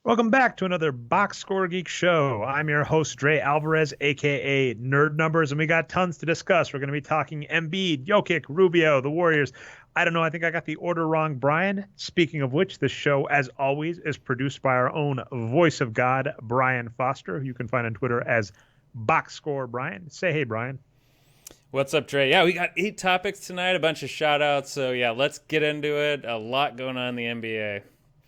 Welcome back to another Boxscore Geek show. I'm your host, Dre Alvarez, aka Nerd Numbers, and we got tons to discuss. We're going to be talking Embiid, Jokic, Rubio, the Warriors. I don't know, I think I got the order wrong, Brian. Speaking of which, this show, as always, is produced by our own voice of God, Brian Foster, who you can find on Twitter as Boxscore Brian. Say hey, Brian. What's up, Dre? Yeah, we got 8 topics tonight, a bunch of shout-outs, so yeah, let's get into it. A lot going on in the NBA.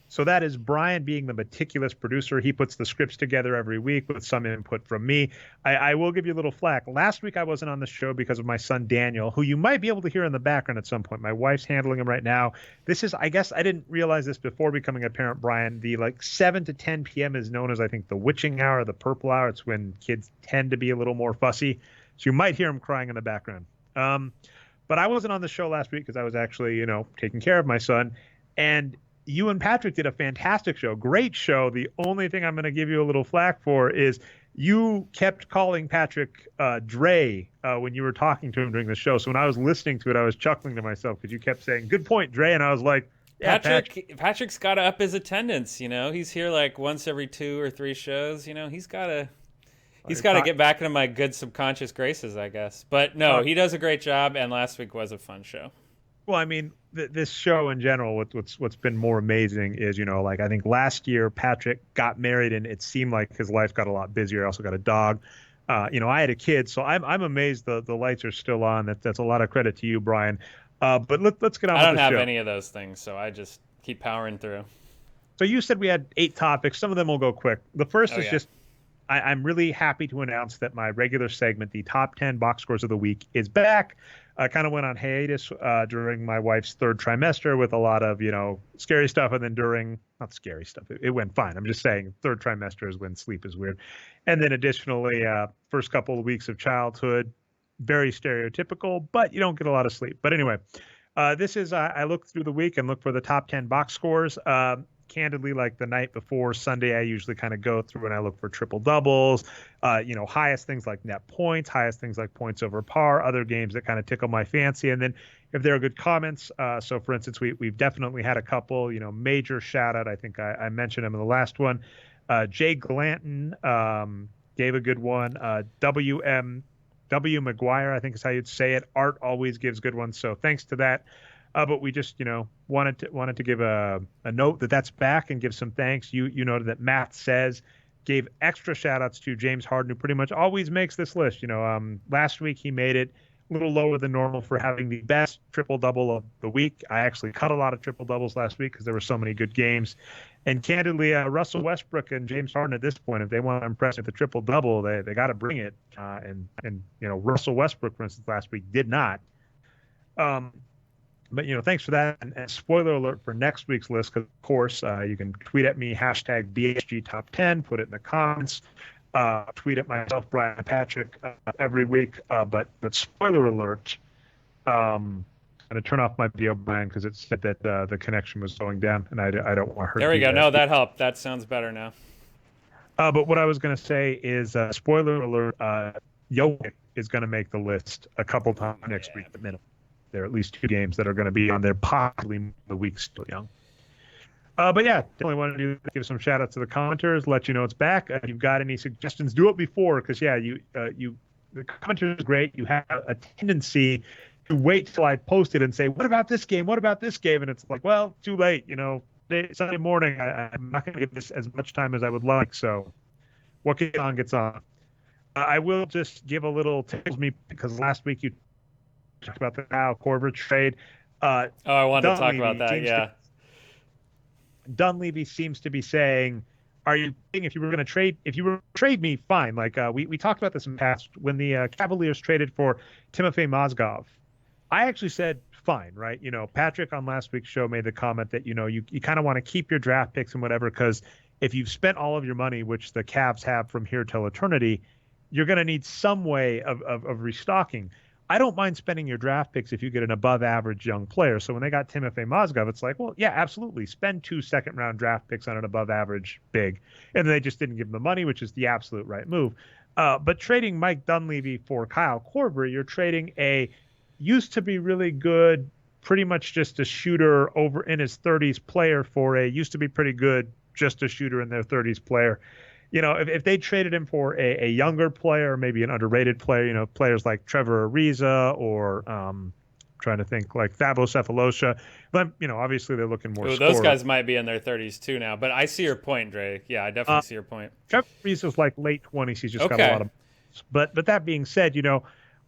So that is Brian being the meticulous producer. He puts the scripts together every week with some input from me. I will give you a little flack. Last week I wasn't on the show because of my son Daniel, who you might be able to hear in the background at some point. My wife's handling him right now. This is, I guess I didn't realize this before becoming a parent, Brian. The 7 to 10 p.m. is known as, I think, the witching hour, the purple hour. It's when kids tend to be a little more fussy. So you might hear him crying in the background. But I wasn't on the show last week because I was actually, taking care of my son. And you and Patrick did a fantastic show, great show. The only thing I'm going to give you a little flack for is you kept calling Patrick Dre when you were talking to him during the show. So when I was listening to it, I was chuckling to myself because you kept saying, "Good point, Dre," and I was like, yeah, Patrick's got to up his attendance. He's here like once every 2 or 3 shows. He's got to get back into my good subconscious graces, I guess. But no, he does a great job, and last week was a fun show. Well, I mean, this show in general, what's been more amazing is, I think last year Patrick got married and it seemed like his life got a lot busier. I also got a dog. I had a kid, so I'm amazed the lights are still on. That's a lot of credit to you, Brian. But let's get on with the show. I don't have any of those things, so I just keep powering through. So you said we had 8 topics. Some of them will go quick. The first is just I'm really happy to announce that my regular segment, the top 10 box scores of the week, is back. I kind of went on hiatus during my wife's 3rd trimester with a lot of, scary stuff. And then not scary stuff, it went fine. I'm just saying 3rd trimester is when sleep is weird. And then additionally, first couple of weeks of childhood, very stereotypical, but you don't get a lot of sleep. But anyway, this is, I look through the week and look for the top 10 box scores. Candidly, like the night before Sunday, I usually kind of go through and I look for triple doubles, highest things like net points, highest things like points over par, other games that kind of tickle my fancy. And then if there are good comments, so for instance, we've definitely had a couple, major shout out. I think I mentioned him in the last one. Jay Glanton gave a good one. W. McGuire, I think is how you'd say it. Art always gives good ones. So thanks to that. But we just, wanted to give a note that's back and give some thanks. You noted that Matt Says gave extra shout outs to James Harden, who pretty much always makes this list. Last week he made it a little lower than normal for having the best triple double of the week. I actually cut a lot of triple doubles last week because there were so many good games. And candidly, Russell Westbrook and James Harden at this point, if they want to impress with the triple double, they got to bring it. And Russell Westbrook, for instance, last week did not. But, thanks for that. And spoiler alert for next week's list, because, of course, you can tweet at me, hashtag BHG Top 10, put it in the comments, tweet at myself, Brian Patrick, every week. But spoiler alert, I'm going to turn off my video, Brian, because it said that the connection was going down, and I don't want to hurt. There we go. No, that helped. That sounds better now. But what I was going to say is, spoiler alert, Jokic is going to make the list a couple times next week at the minimum. There are at least 2 games that are going to be on there, possibly the week's still young. But yeah, definitely wanted to give some shout outs to the commenters, let you know it's back. If you've got any suggestions, do it before, because the commenters is great. You have a tendency to wait till I post it and say, what about this game? What about this game? And it's like, well, too late. Sunday morning, I'm not going to give this as much time as I would like. So what gets on, gets on. I will just give a little tickles me, because last week you talked about the Al Korver trade. I wanted to talk about that, yeah. Dunleavy seems to be saying, are you thinking if you were to trade me, fine. Like we talked about this in the past when the Cavaliers traded for Timofey Mozgov. I actually said, fine, right? Patrick on last week's show made the comment that, you kind of want to keep your draft picks and whatever, because if you've spent all of your money, which the Cavs have from here till eternity, you're going to need some way of restocking. I don't mind spending your draft picks if you get an above average young player. So when they got Timofey Mozgov, it's like, well, yeah, absolutely. Spend 2 second-round draft picks on an above average big. And they just didn't give him the money, which is the absolute right move. But trading Mike Dunleavy for Kyle Korver, you're trading a used to be really good, pretty much just a shooter over in his 30s player for a used to be pretty good, just a shooter in their 30s player. If they traded him for a younger player, maybe an underrated player, players like Trevor Ariza or trying to think like Thabo Cephalosha, but obviously they're looking more. Ooh, those guys might be in their 30s too now, but I see your point, Dre. Yeah, I definitely see your point. Trevor Ariza's like late 20s. He's just got a lot of. But that being said,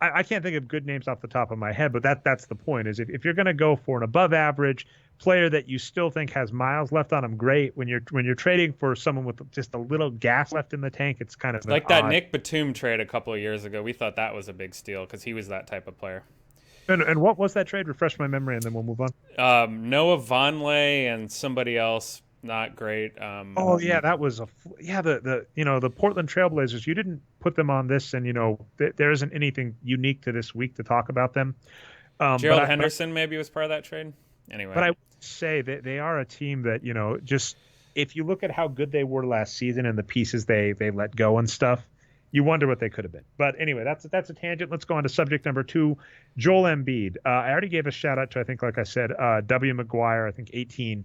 I can't think of good names off the top of my head, but that's the point. Is if you're going to go for an above average player that you still think has miles left on him, great. When you're trading for someone with just a little gas left in the tank, it's kind of like that Nick Batum trade a couple of years ago. We thought that was a big steal because he was that type of player. And what was that trade? Refresh my memory, and then we'll move on. Noah Vonleh and somebody else, not great. That was the Portland Trailblazers. You didn't put them on this, and there isn't anything unique to this week to talk about them. Gerald Henderson maybe was part of that trade. Anyway, but I would say that they are a team that just if you look at how good they were last season and the pieces they let go and stuff, you wonder what they could have been. But anyway, that's a tangent. Let's go on to subject number 2, Joel Embiid. I already gave a shout out to, I think, like I said, W. McGuire, I think 18.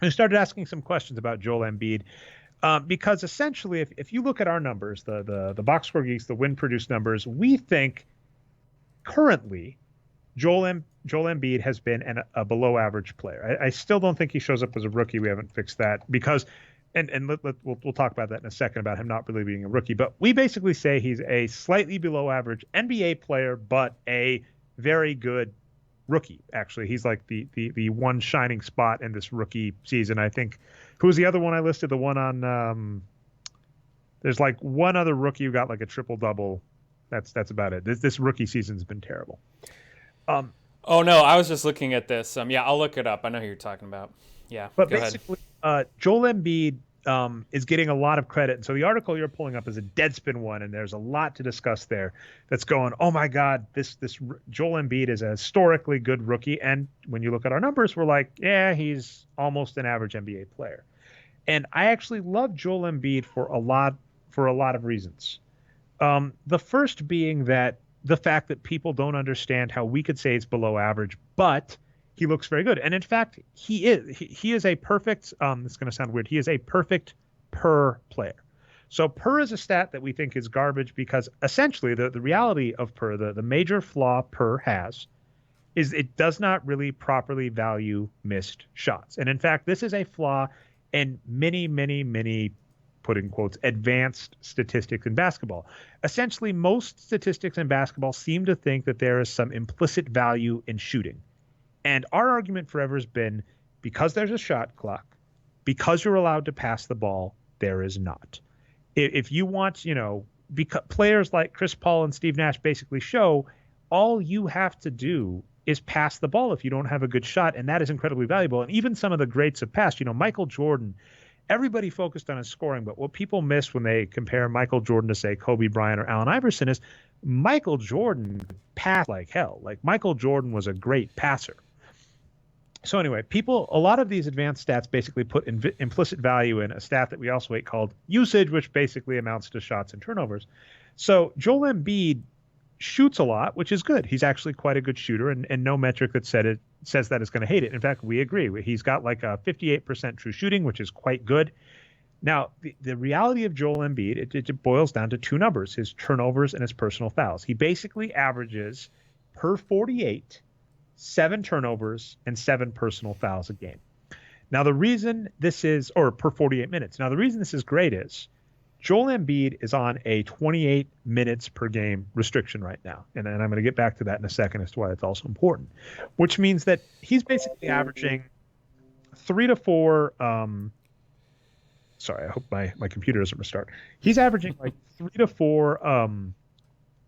I started asking some questions about Joel Embiid because essentially, if you look at our numbers, the Boxscore Geeks, the win produced numbers, we think currently Joel Embiid has been a below average player. I still don't think he shows up as a rookie. We haven't fixed that because. And we'll talk about that in a second about him not really being a rookie. But we basically say he's a slightly below average NBA player, but a very good rookie. Actually, he's like the one shining spot in this rookie season. I think. Who's the other one I listed? The one on there's like one other rookie who got like a triple double. That's about it. This rookie season's been terrible. Oh no, I was just looking at this. Yeah, I'll look it up. I know who you're talking about. Yeah, but basically, Joel Embiid is getting a lot of credit. And so the article you're pulling up is a Deadspin one, and there's a lot to discuss there. That's going, oh my God, this Joel Embiid is a historically good rookie. And when you look at our numbers, we're like, yeah, he's almost an average NBA player. And I actually love Joel Embiid for a lot of reasons. The first being that the fact that people don't understand how we could say it's below average, but he looks very good. And in fact, he is a perfect, this is going to sound weird, he is a perfect per player. So per is a stat that we think is garbage because essentially the reality of per, the major flaw per has, is it does not really properly value missed shots. And in fact, this is a flaw in many, many, many, put in quotes, advanced statistics in basketball. Essentially, most statistics in basketball seem to think that there is some implicit value in shooting. And our argument forever has been because there's a shot clock, because you're allowed to pass the ball, there is not. If you want, because players like Chris Paul and Steve Nash basically show all you have to do is pass the ball if you don't have a good shot. And that is incredibly valuable. And even some of the greats have passed, Michael Jordan, everybody focused on his scoring. But what people miss when they compare Michael Jordan to, say, Kobe Bryant or Allen Iverson is Michael Jordan passed like hell. Like Michael Jordan was a great passer. So anyway, a lot of these advanced stats basically put implicit value in a stat that we also hate called usage, which basically amounts to shots and turnovers. So Joel Embiid shoots a lot, which is good. He's actually quite a good shooter, and no metric that says that is going to hate it. In fact, we agree. He's got like a 58% true shooting, which is quite good. Now, the reality of Joel Embiid, it boils down to two numbers, his turnovers and his personal fouls. He basically averages per 48 7 turnovers and 7 personal fouls a game. Now, the reason this is, or per 48 minutes. Now, the reason this is great is Joel Embiid is on a 28 minutes per game restriction right now. And I'm going to get back to that in a second as to why that's also important, which means that he's basically averaging 3 to 4. Sorry, I hope my computer doesn't restart. He's averaging like 3 to 4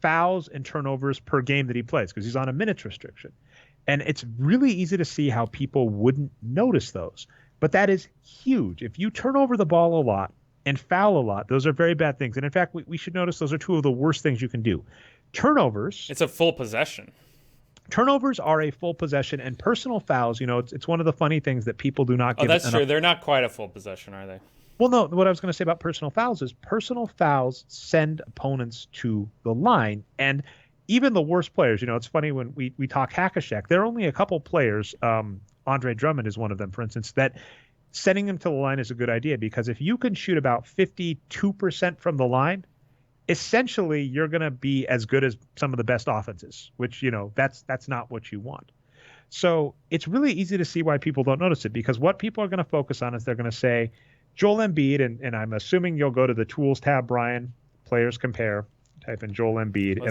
fouls and turnovers per game that he plays because he's on a minutes restriction. And it's really easy to see how people wouldn't notice those. But that is huge. If you turn over the ball a lot and foul a lot, those are very bad things. And in fact, we should notice those are two of the worst things you can do. Turnovers. It's a full possession. Turnovers are a full possession, and personal fouls, it's one of the funny things that people do not give. Oh, that's true. They're not quite a full possession, are they? Well, no, what I was going to say about personal fouls is personal fouls send opponents to the line. And even the worst players, it's funny when we talk Hack-a-Shaq, there are only a couple players, Andre Drummond is one of them, for instance, that sending him to the line is a good idea, because if you can shoot about 52% from the line, essentially you're going to be as good as some of the best offenses, which, that's not what you want. So it's really easy to see why people don't notice it, because what people are going to focus on is they're going to say, Joel Embiid, and I'm assuming you'll go to the tools tab, Brian, players compare, type in Joel Embiid.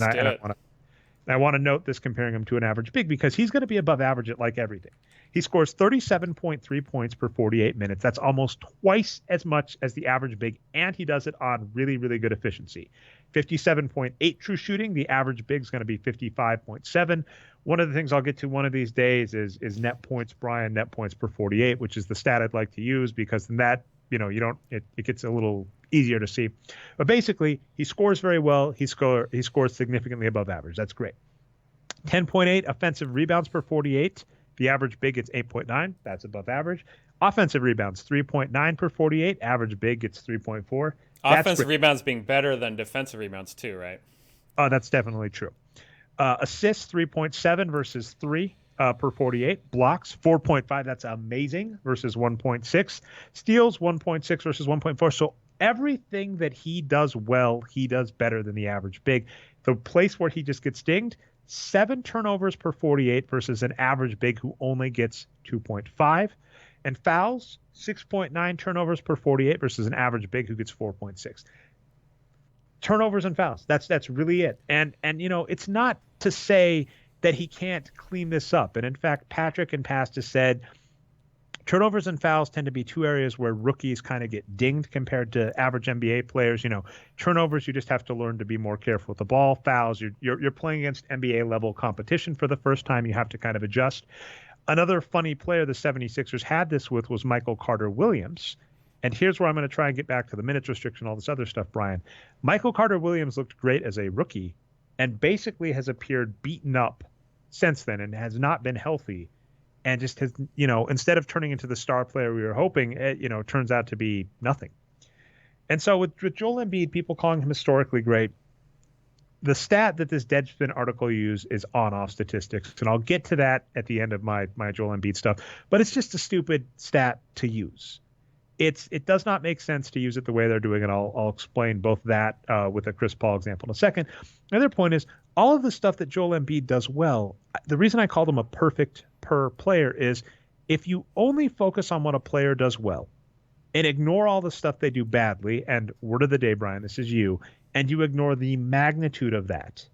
I want to note this, comparing him to an average big, because he's going to be above average at like everything. He scores 37.3 points per 48 minutes. That's almost twice as much as the average big, and he does it on really, really good efficiency. 57.8 true shooting. The average big is going to be 55.7. One of the things I'll get to one of these days is net points, Brian, net points per 48, which is the stat I'd like to use, because then that, it gets a little easier to see. But basically, he scores very well. He scores significantly above average. That's great. 10.8 offensive rebounds per 48. The average big gets 8.9. That's above average. Offensive rebounds, 3.9 per 48. Average big gets 3.4. Offensive rebounds being better than defensive rebounds too, right? That's definitely true. Assists, 3.7 versus 3 per 48. Blocks, 4.5. That's amazing, versus 1.6. Steals, 1.6 versus 1.4. So everything that he does well, he does better than the average big. The place where he just gets dinged, 7 turnovers per 48 versus an average big who only gets 2.5. And fouls, 6.9 turnovers per 48 versus an average big who gets 4.6. Turnovers and fouls. That's really it. And it's not to say that he can't clean this up. And in fact, Patrick in past has said turnovers and fouls tend to be two areas where rookies kind of get dinged compared to average NBA players. Turnovers, you just have to learn to be more careful with the ball. Fouls, you're playing against NBA level competition for the first time. You have to kind of adjust. Another funny player the 76ers had this with was Michael Carter-Williams. And here's where I'm going to try and get back to the minutes restriction, all this other stuff, Brian. Michael Carter-Williams looked great as a rookie and basically has appeared beaten up since then and has not been healthy, and just has, instead of turning into the star player we were hoping, it, turns out to be nothing. And so with Joel Embiid, people calling him historically great, the stat that this Deadspin article used is on-off statistics, and I'll get to that at the end of my Joel Embiid stuff, but it's just a stupid stat to use. It does not make sense to use it the way they're doing it. I'll explain both that with a Chris Paul example in a second. Another point is all of the stuff that Joel Embiid does well. The reason I called him a perfect per player is if you only focus on what a player does well and ignore all the stuff they do badly, and word of the day, Brian, this is you, and you ignore the magnitude of that,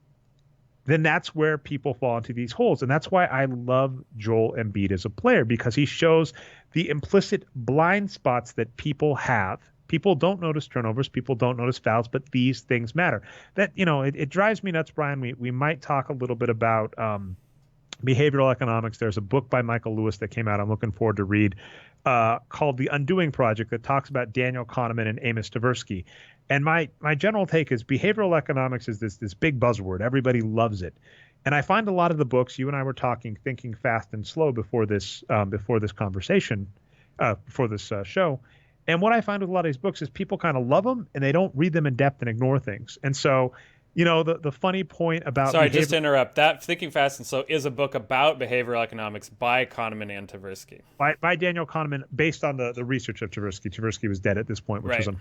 then that's where people fall into these holes. And that's why I love Joel Embiid as a player, because he shows the implicit blind spots that people have. People don't notice turnovers. People don't notice fouls, but these things matter. That, it drives me nuts, Brian. We might talk a little bit about behavioral economics. There's a book by Michael Lewis that came out I'm looking forward to read called The Undoing Project that talks about Daniel Kahneman and Amos Tversky. And my general take is behavioral economics is this big buzzword. Everybody loves it. And I find a lot of the books, you and I were talking Thinking Fast and Slow before this conversation, before this show. And what I find with a lot of these books is people kind of love them and they don't read them in depth and ignore things. And so, the funny point about just to interrupt, that Thinking Fast and Slow is a book about behavioral economics by Kahneman and Tversky. By Daniel Kahneman, based on the research of Tversky. Tversky was dead at this point, which was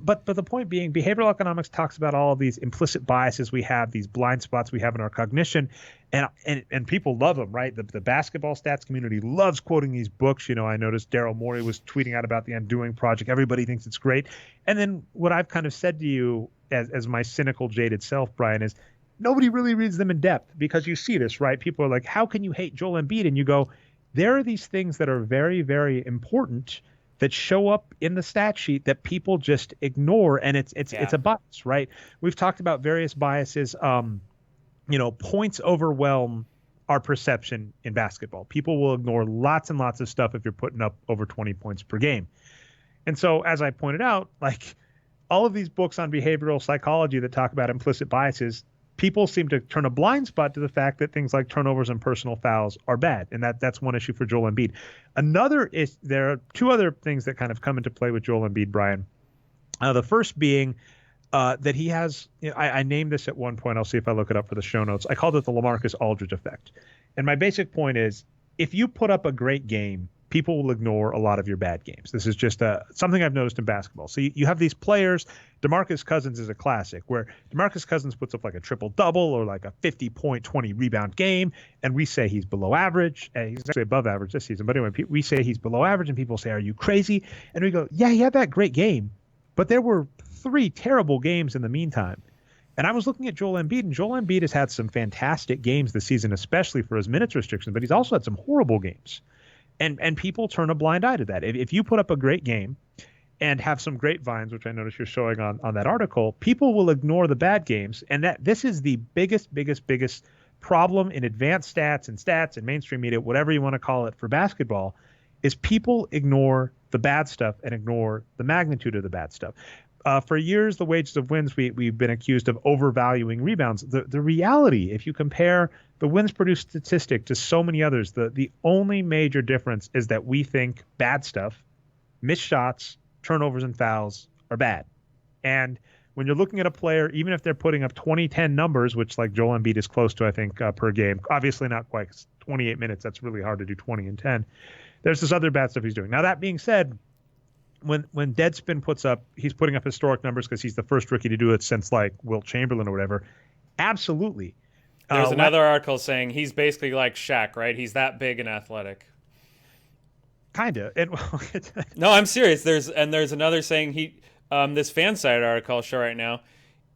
but the point being, behavioral economics talks about all of these implicit biases we have, these blind spots we have in our cognition, and people love them, right? The basketball stats community loves quoting these books. I noticed Daryl Morey was tweeting out about the Undoing Project. Everybody thinks it's great. And then what I've kind of said to you as my cynical, jaded self, Brian, is nobody really reads them in depth, because you see this, right? People are like, how can you hate Joel Embiid? And you go, there are these things that are very, very important that show up in the stat sheet that people just ignore, and it's a bias, right? We've talked about various biases. Points overwhelm our perception in basketball. People will ignore lots and lots of stuff if you're putting up over 20 points per game. And so, as I pointed out, like all of these books on behavioral psychology that talk about implicit biases, people seem to turn a blind spot to the fact that things like turnovers and personal fouls are bad. And that's one issue for Joel Embiid. Another is there are two other things that kind of come into play with Joel Embiid, Brian. The first being that he has, I named this at one point. I'll see if I look it up for the show notes. I called it the LaMarcus Aldridge effect. And my basic point is, if you put up a great game, people will ignore a lot of your bad games. This is just something I've noticed in basketball. So you have these players. DeMarcus Cousins is a classic, where DeMarcus Cousins puts up like a triple-double or like a 50-point, 20-rebound game, and we say he's below average. He's actually above average this season. But anyway, we say he's below average, and people say, are you crazy? And we go, yeah, he had that great game, but there were 3 terrible games in the meantime. And I was looking at Joel Embiid, and Joel Embiid has had some fantastic games this season, especially for his minutes restrictions, but he's also had some horrible games. And people turn a blind eye to that. If you put up a great game and have some grapevines, which I notice you're showing on that article, people will ignore the bad games. And that this is the biggest problem in advanced stats and mainstream media, whatever you want to call it, for basketball, is people ignore the bad stuff and ignore the magnitude of the bad stuff. For years, the wages of wins, we've been accused of overvaluing rebounds. The reality, if you compare the wins produced statistic to so many others, the only major difference is that we think bad stuff, missed shots, turnovers, and fouls are bad. And when you're looking at a player, even if they're putting up 20-10 numbers, which like Joel Embiid is close to, I think, per game, obviously not quite 28 minutes. That's really hard to do 20 and 10. There's this other bad stuff he's doing. Now, that being said, when Deadspin he's putting up historic numbers because he's the first rookie to do it since like Wilt Chamberlain or whatever. Absolutely. There's another article saying he's basically like Shaq, right? He's that big and athletic. Kinda. No, I'm serious. There's another saying this fan site article I'll show right now.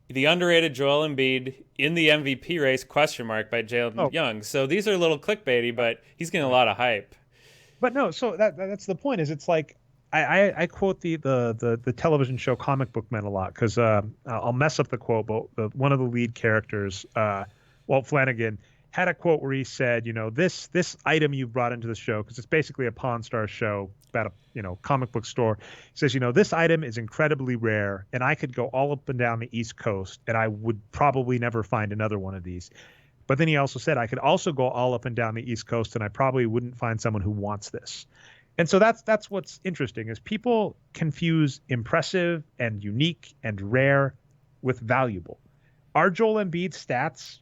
The underrated Joel Embiid in the MVP race ? By Jalen Young. So these are a little clickbaity, but he's getting a lot of hype. But no, so that's the point. Is it's like I quote the television show Comic Book Men a lot because I'll mess up the quote, but one of the lead characters, Walt Flanagan, had a quote where he said, this item you brought into the show, because it's basically a Pawn Stars show about a comic book store. He says, this item is incredibly rare, and I could go all up and down the East Coast, and I would probably never find another one of these. But then he also said, I could also go all up and down the East Coast, and I probably wouldn't find someone who wants this. And so that's what's interesting, is people confuse impressive and unique and rare with valuable. Are Joel Embiid's stats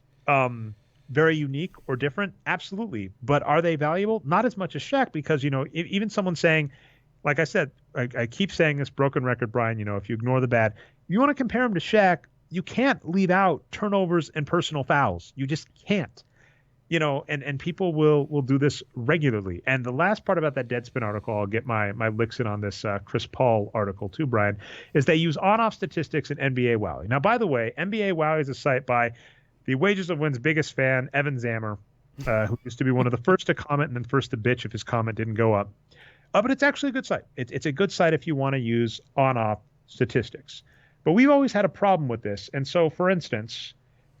very unique or different? Absolutely. But are they valuable? Not as much as Shaq, because, even someone saying, like I said, I keep saying this broken record, Brian, if you ignore the bad, you want to compare him to Shaq, you can't leave out turnovers and personal fouls. You just can't. And people will do this regularly. And the last part about that Deadspin article, I'll get my licks in on this Chris Paul article too, Brian, is they use on-off statistics in NBA Wowie. Now, by the way, NBA Wowie is a site by the Wages of Win's biggest fan, Evan Zammer, who used to be one of the first to comment and then first to bitch if his comment didn't go up. But it's actually a good site. It's a good site if you want to use on-off statistics. But we've always had a problem with this. And so, for instance,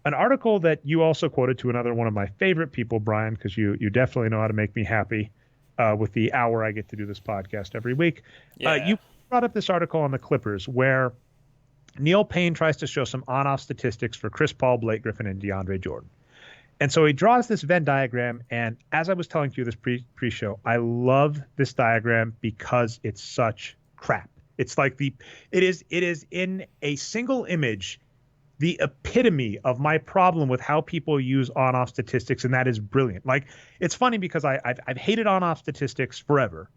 an article that you also quoted to another one of my favorite people, Brian, because you definitely know how to make me happy with the hour I get to do this podcast every week. Yeah. You brought up this article on the Clippers where Neil Payne tries to show some on-off statistics for Chris Paul, Blake Griffin, and DeAndre Jordan. And so he draws this Venn diagram, and as I was telling you this pre-show, I love this diagram because it's such crap. It's like it is in a single image the epitome of my problem with how people use on-off statistics, and that is brilliant. Like, it's funny because I've hated on-off statistics forever,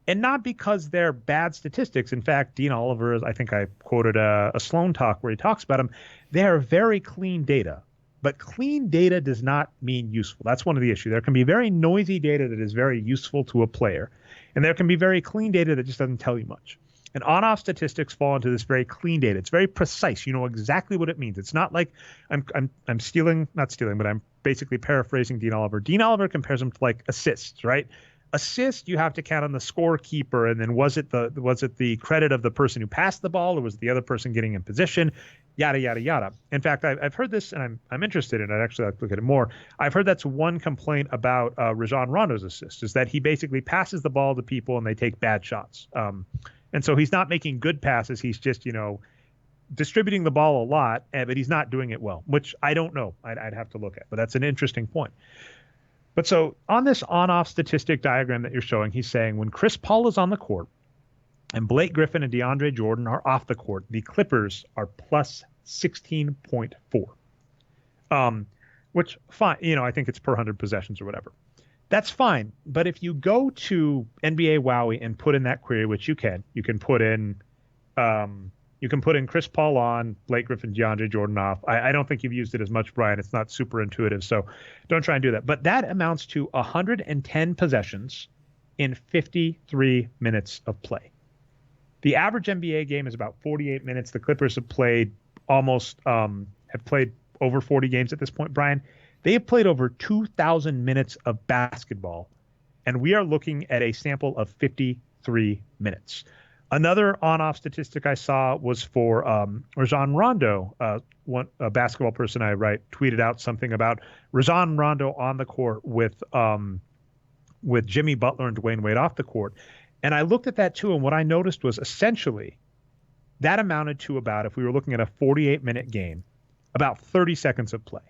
and not because they're bad statistics. In fact, Dean Oliver, I think I quoted a Sloan talk where he talks about them. They are very clean data, but clean data does not mean useful. That's one of the issues. There can be very noisy data that is very useful to a player, and there can be very clean data that just doesn't tell you much. And on-off statistics fall into this very clean data. It's very precise. You know exactly what it means. It's not like I'm not stealing, but I'm basically paraphrasing Dean Oliver. Dean Oliver compares them to like assists, right? Assist, you have to count on the scorekeeper, and then was it the credit of the person who passed the ball, or was it the other person getting in position? Yada yada yada. In fact, I've heard this, and I'm interested in it. Actually, I'll look at it more. I've heard that's one complaint about Rajon Rondo's assist, is that he basically passes the ball to people and they take bad shots. And so he's not making good passes. He's just, distributing the ball a lot, but he's not doing it well, which I don't know. I'd have to look at, but that's an interesting point. But so on this on-off statistic diagram that you're showing, he's saying when Chris Paul is on the court and Blake Griffin and DeAndre Jordan are off the court, the Clippers are plus 16.4. Which fine, I think it's per 100 possessions or whatever. That's fine. But if you go to NBA Wowie and put in that query, which you can put in Chris Paul on, Blake Griffin, DeAndre Jordan off. I don't think you've used it as much, Brian. It's not super intuitive, so don't try and do that. But that amounts to 110 possessions in 53 minutes of play. The average NBA game is about 48 minutes. The Clippers have played over 40 games at this point, Brian. They have played over 2,000 minutes of basketball, and we are looking at a sample of 53 minutes. Another on-off statistic I saw was for Rajon Rondo. A basketball person I write tweeted out something about Rajon Rondo on the court with Jimmy Butler and Dwayne Wade off the court. And I looked at that too, and what I noticed was essentially that amounted to about, if we were looking at a 48-minute game, about 30 seconds of play.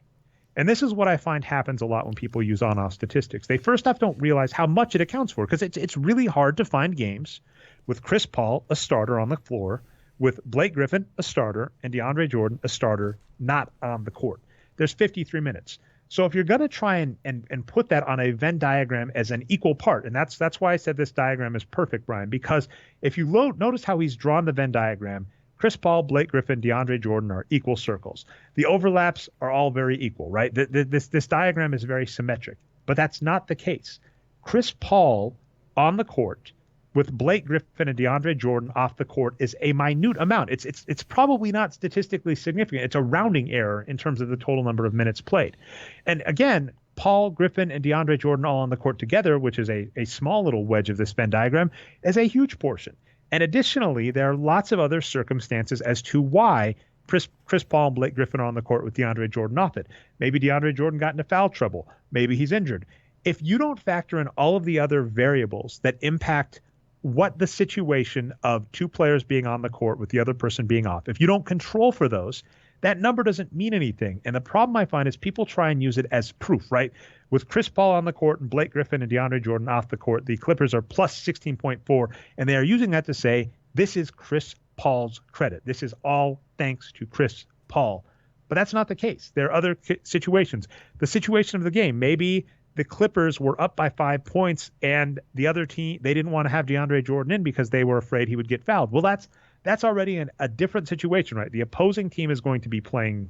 And this is what I find happens a lot when people use on-off statistics. They first off don't realize how much it accounts for, because it's really hard to find games with Chris Paul, a starter on the floor, with Blake Griffin, a starter, and DeAndre Jordan, a starter, not on the court. There's 53 minutes. So if you're going to try and put that on a Venn diagram as an equal part, and that's why I said this diagram is perfect, Brian, because if you notice how he's drawn the Venn diagram, Chris Paul, Blake Griffin, DeAndre Jordan are equal circles. The overlaps are all very equal, right? This diagram is very symmetric, but that's not the case. Chris Paul on the court with Blake Griffin and DeAndre Jordan off the court is a minute amount. It's probably not statistically significant. It's a rounding error in terms of the total number of minutes played. And again, Paul, Griffin, and DeAndre Jordan all on the court together, which is a small little wedge of this Venn diagram, is a huge portion. And additionally, there are lots of other circumstances as to why Chris Paul and Blake Griffin are on the court with DeAndre Jordan off it. Maybe DeAndre Jordan got into foul trouble. Maybe he's injured. If you don't factor in all of the other variables that impact what the situation of two players being on the court with the other person being off, if you don't control for those, that number doesn't mean anything. And the problem I find is people try and use it as proof, right? With Chris Paul on the court and Blake Griffin and DeAndre Jordan off the court, the Clippers are plus 16.4, and they are using that to say, this is Chris Paul's credit. This is all thanks to Chris Paul. But that's not the case. There are other situations. The situation of the game, maybe the Clippers were up by 5 points and the other team, they didn't want to have DeAndre Jordan in because they were afraid he would get fouled. Well, that's already a different situation, right? The opposing team is going to be playing,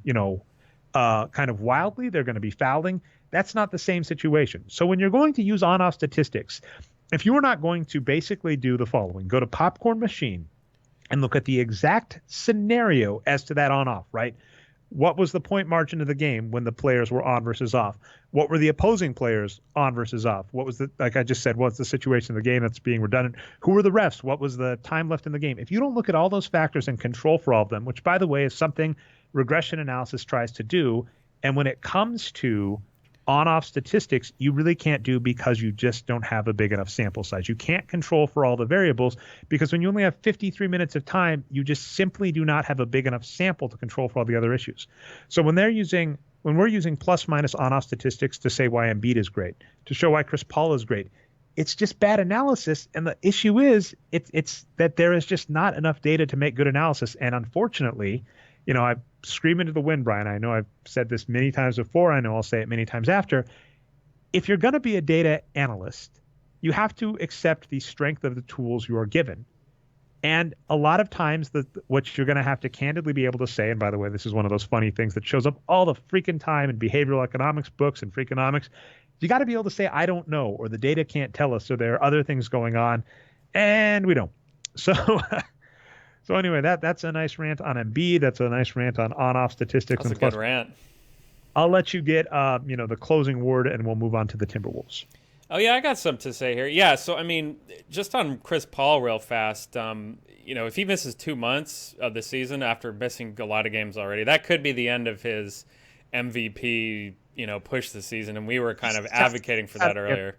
kind of wildly. They're going to be fouling. That's not the same situation. So when you're going to use on-off statistics, if you are not going to basically do the following, go to Popcorn Machine and look at the exact scenario as to that on-off, right? What was the point margin of the game when the players were on versus off? What were the opposing players on versus off? What was like I just said, what's the situation of the game that's being redundant? Who were the refs? What was the time left in the game? If you don't look at all those factors and control for all of them, which by the way is something regression analysis tries to do, and when it comes to on-off statistics, you really can't do because you just don't have a big enough sample size. You can't control for all the variables because when you only have 53 minutes of time, you just simply do not have a big enough sample to control for all the other issues. So when we're using plus minus on-off statistics to say why Embiid is great, to show why Chris Paul is great, it's just bad analysis. And the issue is it's that there is just not enough data to make good analysis. And unfortunately, I scream into the wind, Brian. I know I've said this many times before. I know I'll say it many times after. If you're going to be a data analyst, you have to accept the strength of the tools you are given. And a lot of times what you're going to have to candidly be able to say, and by the way, this is one of those funny things that shows up all the freaking time in behavioral economics books and Freakonomics. You got to be able to say, I don't know, or the data can't tell us, or there are other things going on, and we don't. So anyway, that's a nice rant on Embiid. That's a nice rant on-off statistics. That's a good rant. I'll let you get the closing word, and we'll move on to the Timberwolves. Oh yeah, I got something to say here. Yeah, so I mean, just on Chris Paul, real fast. If he misses 2 months of the season after missing a lot of games already, that could be the end of his MVP, push this season. And we were kind of advocating for that earlier.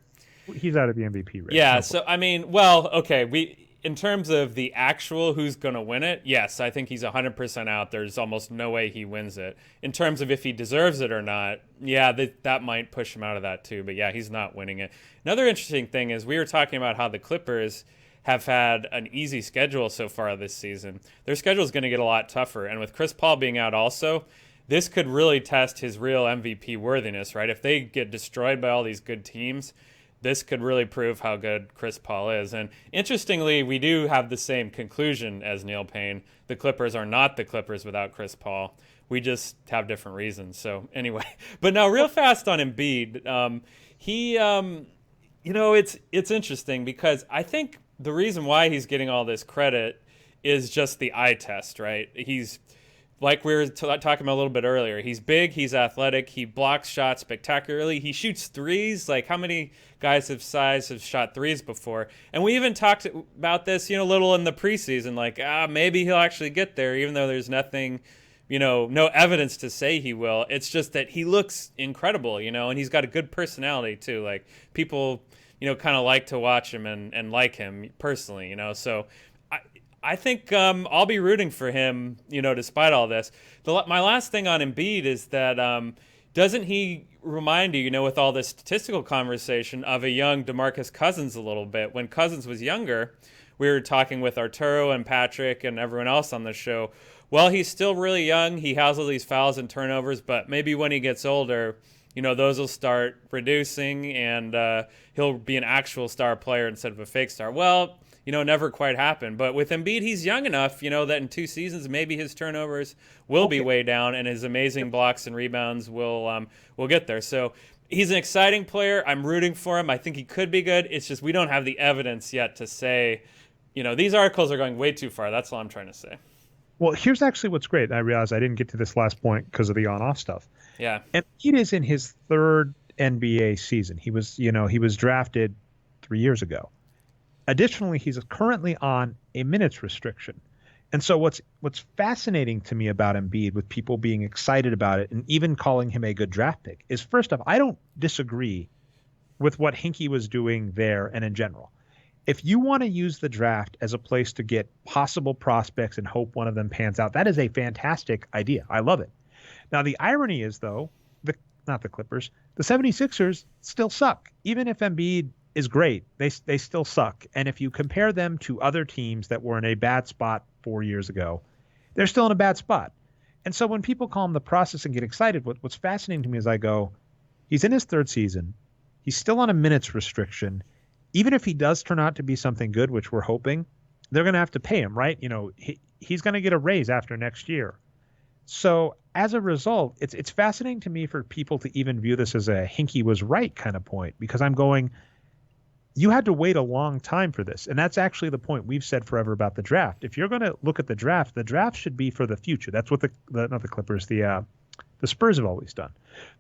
He's out of the MVP race. Yeah. So I mean, well, okay, in terms of the actual who's going to win it, yes, I think he's 100% out. There's almost no way he wins it. In terms of if he deserves it or not, yeah, that might push him out of that too. But yeah, he's not winning it. Another interesting thing is we were talking about how the Clippers have had an easy schedule so far this season. Their schedule is going to get a lot tougher. And with Chris Paul being out also, this could really test his real MVP worthiness, right? If they get destroyed by all these good teams, this could really prove how good Chris Paul is. And interestingly, we do have the same conclusion as Neil Payne. The Clippers are not the Clippers without Chris Paul. We just have different reasons. So anyway, but now real fast on Embiid, it's interesting because I think the reason why he's getting all this credit is just the eye test, right? He's like we were talking about a little bit earlier. He's big, he's athletic, he blocks shots spectacularly, he shoots threes. Like, how many guys of size have shot threes before? And we even talked about this, a little in the preseason, like, maybe he'll actually get there, even though there's nothing, no evidence to say he will. It's just that he looks incredible, and he's got a good personality too. Like, people, kind of like to watch him and like him personally, so I think I'll be rooting for him, despite all this. My last thing on Embiid is that doesn't he remind you, with all this statistical conversation, of a young DeMarcus Cousins a little bit? When Cousins was younger, we were talking with Arturo and Patrick and everyone else on the show. Well, he's still really young. He has all these fouls and turnovers, but maybe when he gets older, those will start reducing and he'll be an actual star player instead of a fake star. Well, never quite happened. But with Embiid, he's young enough, that in 2 seasons, maybe his turnovers will be way down and his amazing blocks and rebounds will get there. So he's an exciting player. I'm rooting for him. I think he could be good. It's just we don't have the evidence yet to say, these articles are going way too far. That's all I'm trying to say. Well, here's actually what's great. I realized I didn't get to this last point because of the on-off stuff. Yeah. Embiid is in his 3rd NBA season. He was drafted 3 years ago. Additionally, he's currently on a minutes restriction. And so what's fascinating to me about Embiid, with people being excited about it and even calling him a good draft pick, is first off, I don't disagree with what Hinkie was doing there and in general. If you want to use the draft as a place to get possible prospects and hope one of them pans out, that is a fantastic idea. I love it. Now, the irony is, though, not the Clippers, the 76ers still suck. Even if Embiid is great, they still suck. And if you compare them to other teams that were in a bad spot 4 years ago, they're still in a bad spot. And so when people call him the process and get excited, what's fascinating to me is I go, he's in his 3rd season. He's still on a minutes restriction. Even if he does turn out to be something good, which we're hoping, they're going to have to pay him, right? He's going to get a raise after next year. So as a result, it's fascinating to me for people to even view this as a Hinkie was right kind of point, because I'm going, you had to wait a long time for this. And that's actually the point we've said forever about the draft. If you're going to look at the draft should be for the future. That's what not the Clippers, the Spurs have always done.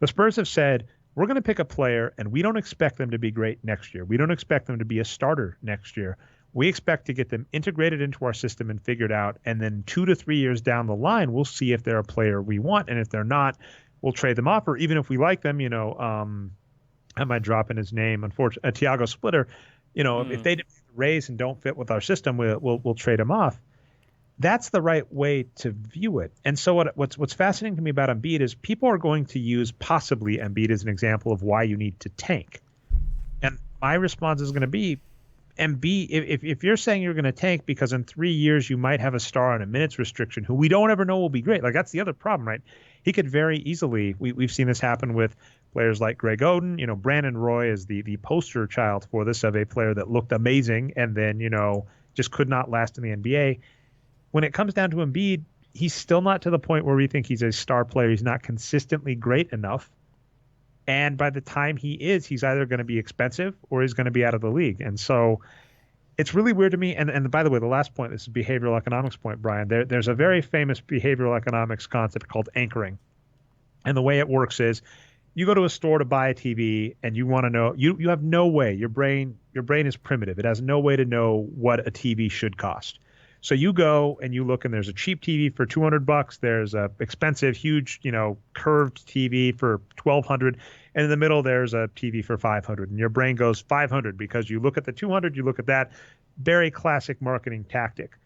The Spurs have said, we're going to pick a player and we don't expect them to be great next year. We don't expect them to be a starter next year. We expect to get them integrated into our system and figured out. And then 2 to 3 years down the line, we'll see if they're a player we want. And if they're not, we'll trade them off. Or even if we like them, I might drop in his name, unfortunately, Tiago Splitter, if they raise and don't fit with our system, we'll trade him off. That's the right way to view it. And so what's fascinating to me about Embiid is people are going to use possibly Embiid as an example of why you need to tank. And my response is going to be, Embiid, if you're saying you're going to tank because in 3 years you might have a star on a minutes restriction who we don't ever know will be great. Like, that's the other problem, right? He could very easily, we've seen this happen with players like Greg Oden. Brandon Roy is the poster child for this, of a player that looked amazing and then, just could not last in the NBA. When it comes down to Embiid, he's still not to the point where we think he's a star player. He's not consistently great enough. And by the time he is, he's either going to be expensive or he's going to be out of the league. And so it's really weird to me. And by the way, the last point, this is behavioral economics point, Brian. There's a very famous behavioral economics concept called anchoring. And the way it works is you go to a store to buy a TV and you want to know, you have no way, your brain is primitive. It has no way to know what a TV should cost. So you go and you look, and there's a cheap TV for $200. There's a expensive, huge, curved TV for $1,200, and in the middle there's a TV for $500. And your brain goes $500 because you look at the 200, you look at that. Very classic marketing tactic.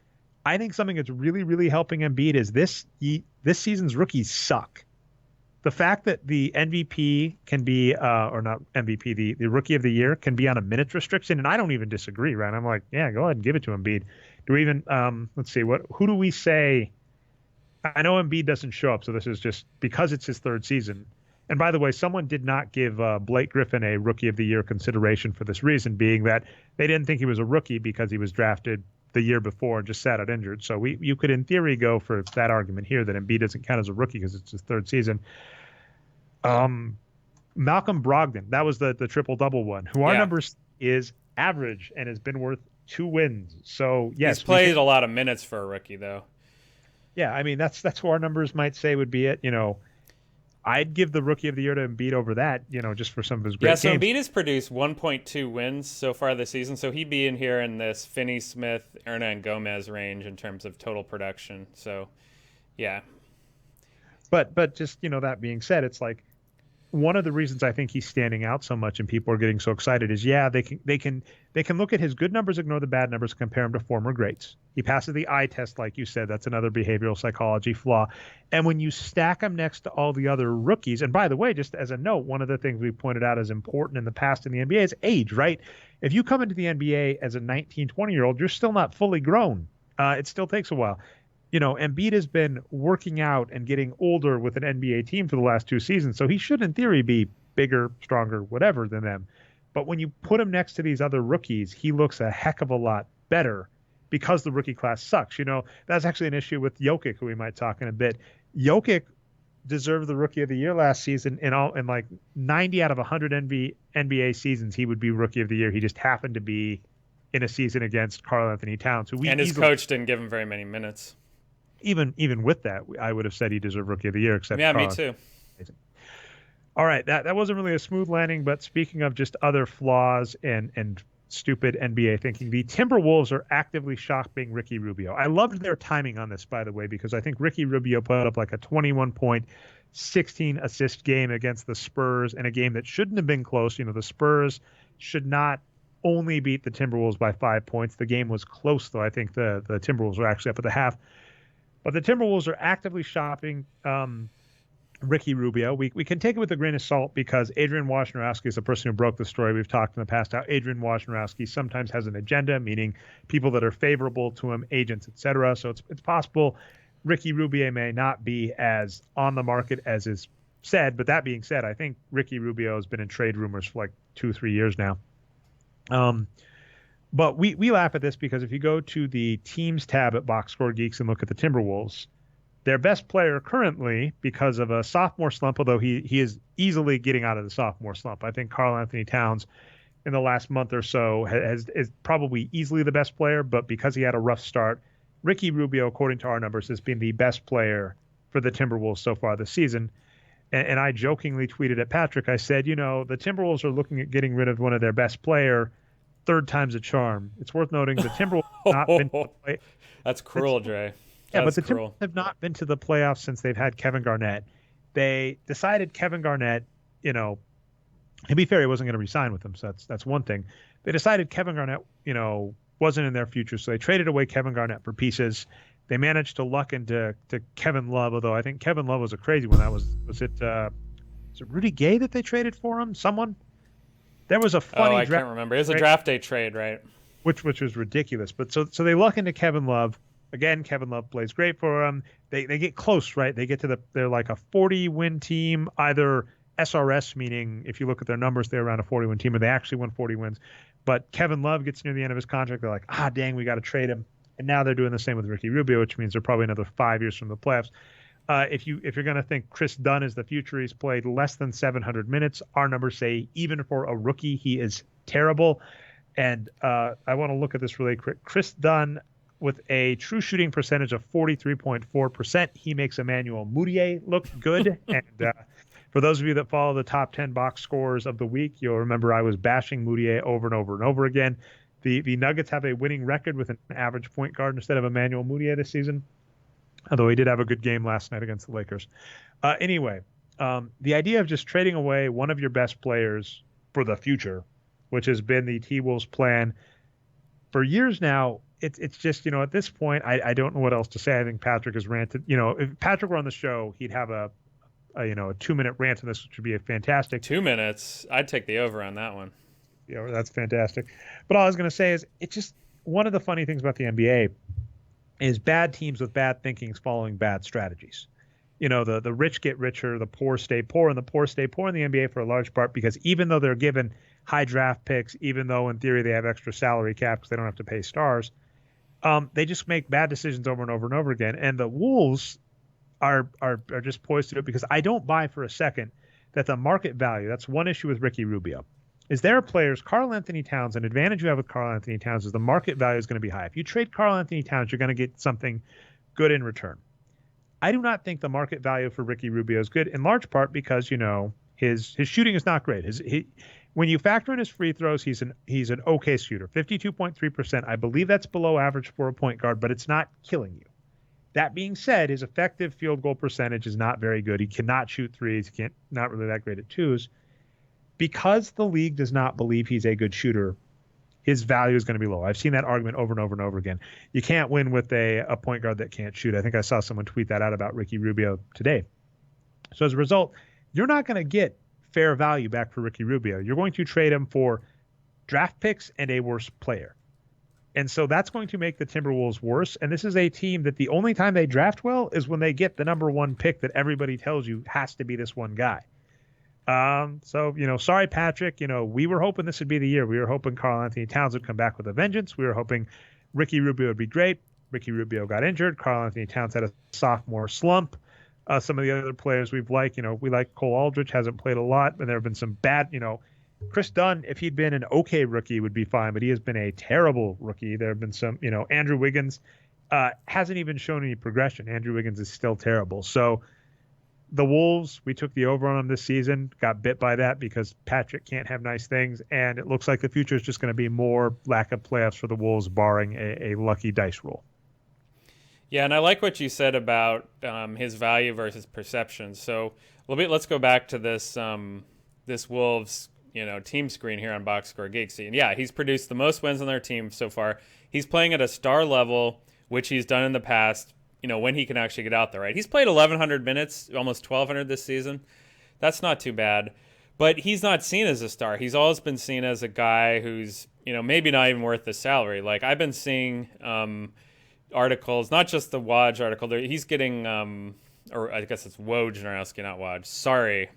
I think something that's really, really helping Embiid is this season's rookies suck. The fact that the MVP can be, or not MVP, the rookie of the year can be on a minutes restriction, and I don't even disagree, right? I'm like, yeah, go ahead and give it to Embiid. Do we even, let's see, who do we say? I know Embiid doesn't show up, so this is just because it's his third season. And by the way, someone did not give Blake Griffin a rookie of the year consideration for this reason, being that they didn't think he was a rookie because he was drafted the year before and just sat out injured. So you could, in theory, go for that argument here that Embiid doesn't count as a rookie because it's his third season. Malcolm Brogdon, that was the triple-double one, who our numbers is average and has been worth 2 wins. So, yes. He's played a lot of minutes for a rookie, though. Yeah, I mean, that's who our numbers might say would be it. I'd give the rookie of the year to Embiid over that, just for some of his great games. Yeah, so Embiid has produced 1.2 wins so far this season, so he'd be in here in this Finney-Smith, Hernan-Gomez range in terms of total production. So, yeah. But just, that being said, it's like one of the reasons I think he's standing out so much and people are getting so excited is, they can look at his good numbers, ignore the bad numbers, compare him to former greats. He passes the eye test, like you said. That's another behavioral psychology flaw. And when you stack him next to all the other rookies, and by the way, just as a note, one of the things we pointed out as important in the past in the NBA is age, right? If you come into the NBA as a 19, 20-year-old, you're still not fully grown. It still takes a while. Embiid has been working out and getting older with an NBA team for the last 2 seasons, so he should, in theory, be bigger, stronger, whatever than them. But when you put him next to these other rookies, he looks a heck of a lot better because the rookie class sucks. That's actually an issue with Jokic, who we might talk in a bit. Jokic deserved the rookie of the year last season. In like 90 out of 100 NBA seasons, he would be rookie of the year. He just happened to be in a season against Karl Anthony Towns, who his coach didn't give him very many minutes. Even with that, I would have said he deserved rookie of the year. Except me too. All right, that wasn't really a smooth landing. But speaking of just other flaws and stupid NBA thinking, the Timberwolves are actively shopping Ricky Rubio. I loved their timing on this, by the way, because I think Ricky Rubio put up like a 21-point, 16-assist game against the Spurs in a game that shouldn't have been close. The Spurs should not only beat the Timberwolves by 5 points. The game was close, though. I think the Timberwolves were actually up at the half. But the Timberwolves are actively shopping Ricky Rubio. We can take it with a grain of salt because Adrian Wojnarowski is the person who broke the story. We've talked in the past how Adrian Wojnarowski sometimes has an agenda, meaning people that are favorable to him, agents, etc. So it's possible Ricky Rubio may not be as on the market as is said. But that being said, I think Ricky Rubio has been in trade rumors for like 2-3 years now. But we laugh at this because if you go to the teams tab at Boxscore Geeks and look at the Timberwolves, their best player currently, because of a sophomore slump, although he is easily getting out of the sophomore slump. I think Karl Anthony Towns in the last month or so is probably easily the best player, but because he had a rough start, Ricky Rubio, according to our numbers, has been the best player for the Timberwolves so far this season. And I jokingly tweeted at Patrick, I said, the Timberwolves are looking at getting rid of one of their best player. Third time's a charm. It's worth noting the Timberwolves have not been to the play. That's cruel, Dre. Yeah, but the Timberwolves have not been to the playoffs since they've had Kevin Garnett. They decided Kevin Garnett, to be fair, he wasn't going to re-sign with them, so that's one thing. They decided Kevin Garnett, wasn't in their future, so they traded away Kevin Garnett for pieces. They managed to luck into Kevin Love, although I think Kevin Love was a crazy one. Was it Rudy Gay that they traded for him? Someone? There was a funny I can't remember. It was a draft day trade, right? Which was ridiculous. But so they luck into Kevin Love. Again, Kevin Love plays great for them. They get close, right? They get to they're like a 40-win team, either SRS, meaning if you look at their numbers, they're around a 40-win team, or they actually won 40 wins. But Kevin Love gets near the end of his contract. They're like, dang, we got to trade him. And now they're doing the same with Ricky Rubio, which means they're probably another 5 years from the playoffs. If you're going to think Chris Dunn is the future, he's played less than 700 minutes. Our numbers say even for a rookie, he is terrible. And I want to look at this really quick. Chris Dunn, with a true shooting percentage of 43.4%, he makes Emmanuel Mudiay look good. And for those of you that follow the top 10 box scores of the week, you'll remember I was bashing Mudiay over and over and over again. The Nuggets have a winning record with an average point guard instead of Emmanuel Mudiay this season, although he did have a good game last night against the Lakers. Anyway, the idea of just trading away one of your best players for the future, which has been the T-Wolves plan for years now, it's just, at this point, I don't know what else to say. I think Patrick has ranted. If Patrick were on the show, he'd have a 2-minute rant on this, which would be a fantastic. 2 minutes? I'd take the over on that one. Yeah, that's fantastic. But all I was going to say is it's just one of the funny things about the NBA is bad teams with bad thinking following bad strategies. The rich get richer, the poor stay poor, and the poor stay poor in the NBA for a large part because even though they're given high draft picks, even though in theory they have extra salary cap because they don't have to pay stars, they just make bad decisions over and over and over again. And the Wolves are just poised to do it because I don't buy for a second that the market value, that's one issue with Ricky Rubio, is there are players, Karl Anthony Towns, an advantage you have with Karl Anthony Towns is the market value is going to be high. If you trade Karl Anthony Towns, you're going to get something good in return. I do not think the market value for Ricky Rubio is good, in large part because, his shooting is not great. When you factor in his free throws, he's an okay shooter, 52.3%. I believe that's below average for a point guard, but it's not killing you. That being said, his effective field goal percentage is not very good. He cannot shoot threes. He not really that great at twos. Because the league does not believe he's a good shooter, his value is going to be low. I've seen that argument over and over and over again. You can't win with a point guard that can't shoot. I think I saw someone tweet that out about Ricky Rubio today. So as a result, you're not going to get fair value back for Ricky Rubio. You're going to trade him for draft picks and a worse player. And so that's going to make the Timberwolves worse. And this is a team that the only time they draft well is when they get the number one pick that everybody tells you has to be this one guy. Sorry, Patrick, we were hoping this would be the year. We were hoping Karl Anthony Towns would come back with a vengeance. We were hoping Ricky Rubio would be great. Ricky Rubio got injured. Karl Anthony Towns had a sophomore slump. Some of the other players we like Cole Aldrich, hasn't played a lot, and there have been some bad, Chris Dunn, if he'd been an okay rookie, would be fine, but he has been a terrible rookie. There have been some, Andrew Wiggins hasn't even shown any progression. Andrew Wiggins is still terrible. So the Wolves, we took the over on them this season, got bit by that because Patrick can't have nice things, and it looks like the future is just going to be more lack of playoffs for the Wolves, barring a lucky dice roll. Yeah, and I like what you said about his value versus perception. So let's go back to this this Wolves team screen here on Boxscore Geeks. And yeah, he's produced the most wins on their team so far. He's playing at a star level, which he's done in the past. When he can actually get out there, right? He's played 1,100 minutes, almost 1,200 this season. That's not too bad. But he's not seen as a star. He's always been seen as a guy who's, maybe not even worth the salary. Like, I've been seeing articles, not just the Woj article. He's getting, or I guess it's Wojnarowski, not Woj. Sorry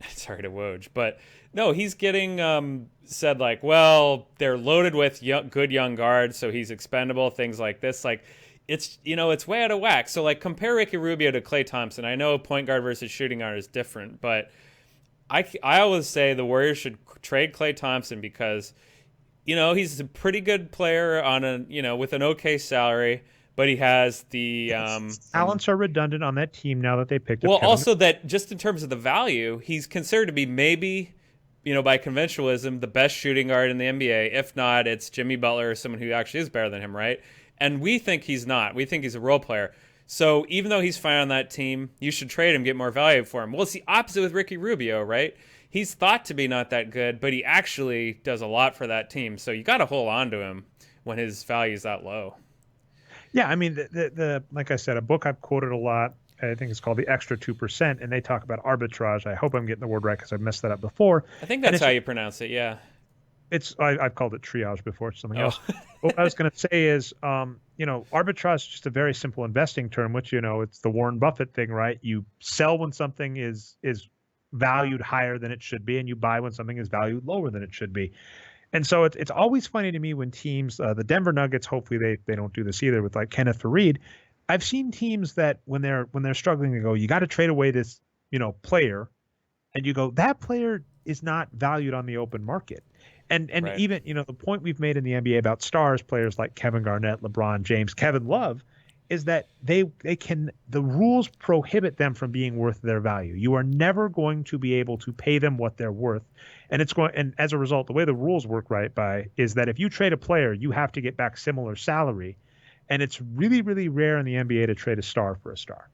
to Woj. But, no, he's getting said, like, well, they're loaded with good young guards, so he's expendable, things like this. Like, it's way out of whack. So like compare Ricky Rubio to Klay Thompson. I know point guard versus shooting guard is different, but I always say the Warriors should trade Klay Thompson because he's a pretty good player on with an okay salary, but he has the talents are redundant on that team now that they picked up. Well, also that just in terms of the value, he's considered to be maybe by conventionalism the best shooting guard in the NBA. If not, it's Jimmy Butler or someone who actually is better than him, right? And we think he's not. We think he's a role player. So even though he's fine on that team, you should trade him, get more value for him. Well, it's the opposite with Ricky Rubio, right? He's thought to be not that good, but he actually does a lot for that team. So you got to hold on to him when his value is that low. Yeah, I mean, the like I said, a book I've quoted a lot, I think it's called The Extra 2%, and they talk about arbitrage. I hope I'm getting the word right because I've messed that up before. I think that's how you pronounce it, yeah. I've called it triage before. It's something else. What I was going to say is, arbitrage is just a very simple investing term, which, it's the Warren Buffett thing, right? You sell when something is valued higher than it should be, and you buy when something is valued lower than it should be. And so it's always funny to me when teams, the Denver Nuggets, hopefully they don't do this either with like Kenneth Faried. I've seen teams that when they're struggling, they go, you got to trade away this, player, and you go, that player is not valued on the open market. And right. Even, the point we've made in the NBA about stars, players like Kevin Garnett, LeBron James, Kevin Love, is that the rules prohibit them from being worth their value. You are never going to be able to pay them what they're worth. And as a result, the way the rules work is that if you trade a player, you have to get back similar salary. And it's really, really rare in the NBA to trade a star for a star.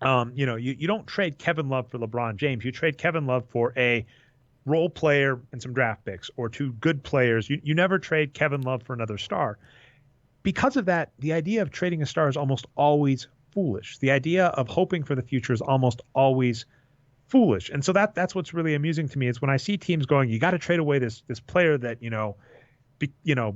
You don't trade Kevin Love for LeBron James. You trade Kevin Love for a role player and some draft picks, or two good players. You never trade Kevin Love for another star. Because of that, the idea of trading a star is almost always foolish. The idea of hoping for the future is almost always foolish. And so that's what's really amusing to me is when I see teams going, you got to trade away this player that,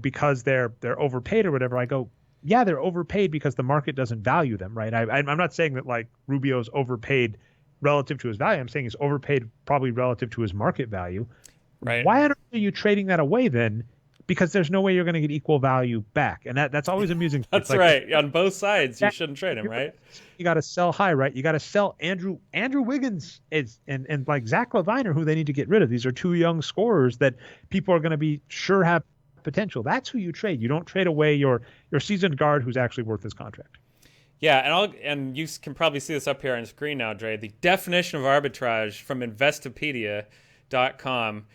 because they're overpaid or whatever. I go, yeah, they're overpaid because the market doesn't value them, right? I'm not saying that like Rubio's overpaid relative to his value. I'm saying he's overpaid probably relative to his market value. Right. Why on earth are you trading that away then? Because there's no way you're going to get equal value back. And that's always amusing. That's like, right. On both sides, you shouldn't trade him, right? You got to sell high, right? You got to sell Andrew Wiggins and like Zach LaVine are who they need to get rid of. These are two young scorers that people are going to be sure have potential. That's who you trade. You don't trade away your seasoned guard who's actually worth his contract. Yeah, and you can probably see this up here on the screen now, Dre. The definition of arbitrage from Investopedia.com.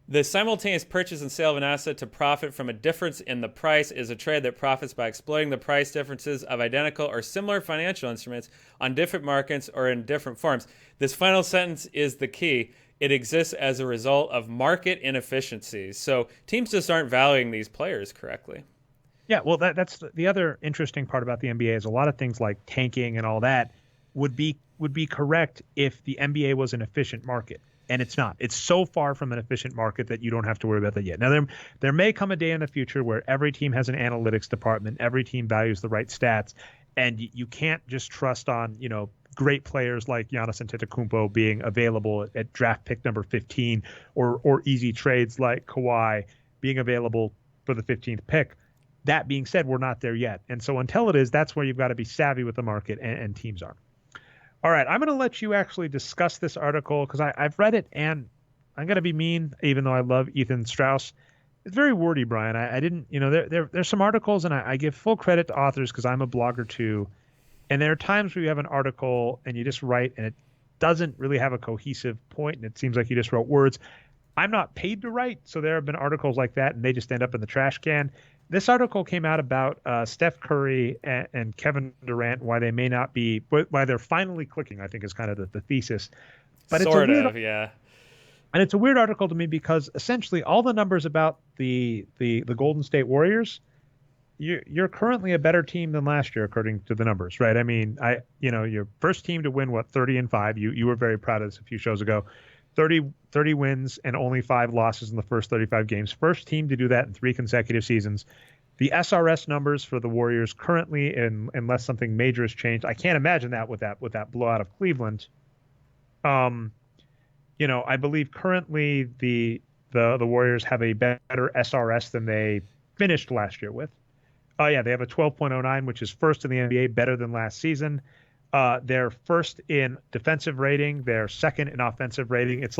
The simultaneous purchase and sale of an asset to profit from a difference in the price is a trade that profits by exploiting the price differences of identical or similar financial instruments on different markets or in different forms. This final sentence is the key. It exists as a result of market inefficiencies. So teams just aren't valuing these players correctly. Yeah, well, that's the other interesting part about the NBA is a lot of things like tanking and all that would be correct if the NBA was an efficient market. And it's not. It's so far from an efficient market that you don't have to worry about that yet. Now, there may come a day in the future where every team has an analytics department, every team values the right stats, and you can't just trust on, great players like Giannis Antetokounmpo being available at draft pick number 15 or easy trades like Kawhi being available for the 15th pick. That being said, we're not there yet. And so until it is, that's where you've got to be savvy with the market, and teams are. All right, I'm going to let you actually discuss this article because I've read it, and I'm going to be mean, even though I love Ethan Strauss. It's very wordy, Brian. I didn't, there's some articles, and I give full credit to authors because I'm a blogger too. And there are times where you have an article and you just write, and it doesn't really have a cohesive point, and it seems like you just wrote words. I'm not paid to write, so there have been articles like that, and they just end up in the trash can. This article came out about Steph Curry and Kevin Durant, why they're finally clicking, I think is kind of the thesis. But yeah. And it's a weird article to me because essentially all the numbers about the Golden State Warriors, you're currently a better team than last year, according to the numbers, right? I mean, your first team to win, 30-5. You were very proud of this a few shows ago. 30 wins and only 5 losses in the first 35 games. First team to do that in 3 consecutive seasons. The SRS numbers for the Warriors currently, unless something major has changed, I can't imagine that with that blowout of Cleveland. I believe currently the Warriors have a better SRS than they finished last year with. They have a 12.09, which is first in the NBA, better than last season. They're first in defensive rating. They're second in offensive rating. It's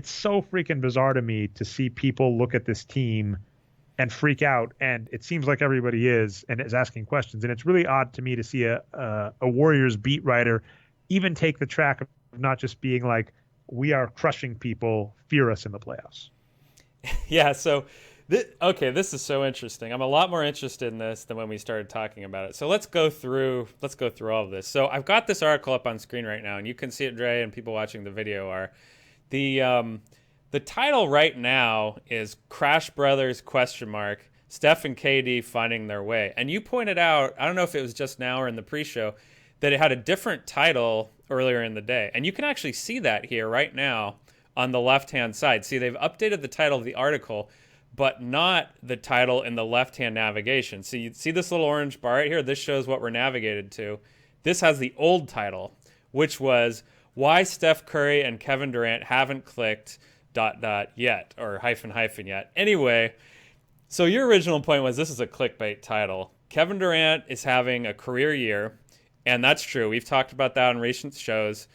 so freaking bizarre to me to see people look at this team and freak out. And it seems like everybody is asking questions. And it's really odd to me to see a Warriors beat writer even take the track of not just being like, we are crushing people, fear us in the playoffs. Yeah. So this is so interesting. I'm a lot more interested in this than when we started talking about it. So let's go through all of this. So I've got this article up on screen right now, and you can see it, Dre, and people watching the video are. The title right now is Crash Brothers ? Steph and KD finding their way. And you pointed out, I don't know if it was just now or in the pre-show, that it had a different title earlier in the day. And you can actually see that here right now on the left-hand side. See, they've updated the title of the article, but not the title in the left-hand navigation. So you see this little orange bar right here? This shows what we're navigated to. This has the old title, which was Why Steph Curry and Kevin Durant Haven't Clicked ... yet, or hyphen yet. Anyway, so your original point was this is a clickbait title. Kevin Durant is having a career year, and that's true. We've talked about that on recent shows.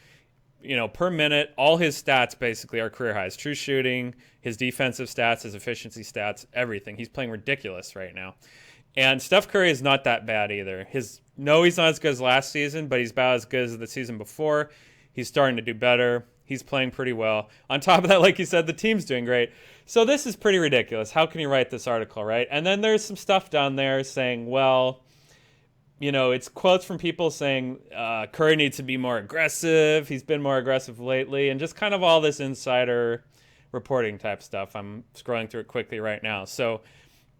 Per minute, all his stats basically are career highs. True shooting, his defensive stats, his efficiency stats, everything. He's playing ridiculous right now. And Steph Curry is not that bad either. He's not as good as last season, but he's about as good as the season before. He's starting to do better. He's playing pretty well. On top of that, like you said, the team's doing great. So this is pretty ridiculous. How can you write this article, right? And then there's some stuff down there saying, well, it's quotes from people saying Curry needs to be more aggressive. He's been more aggressive lately. And just kind of all this insider reporting type stuff. I'm scrolling through it quickly right now. So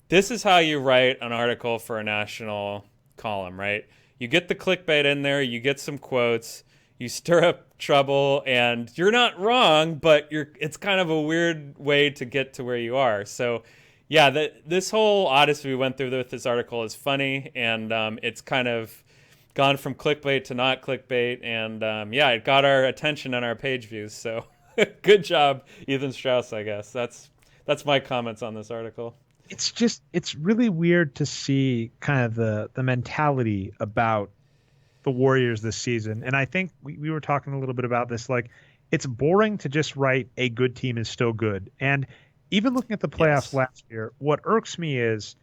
this is how you write an article for a national column, right? You get the clickbait in there, you get some quotes, you stir up trouble, and you're not wrong, but it's kind of a weird way to get to where you are. So, yeah, this whole odyssey we went through with this article is funny, and it's kind of gone from clickbait to not clickbait, and it got our attention and our page views. So, good job, Ethan Strauss, I guess. That's my comments on this article. It's really weird to see kind of the mentality about the Warriors this season. And I think we were talking a little bit about this, like it's boring to just write a good team is still good. And even looking at the playoffs last year, what irks me is,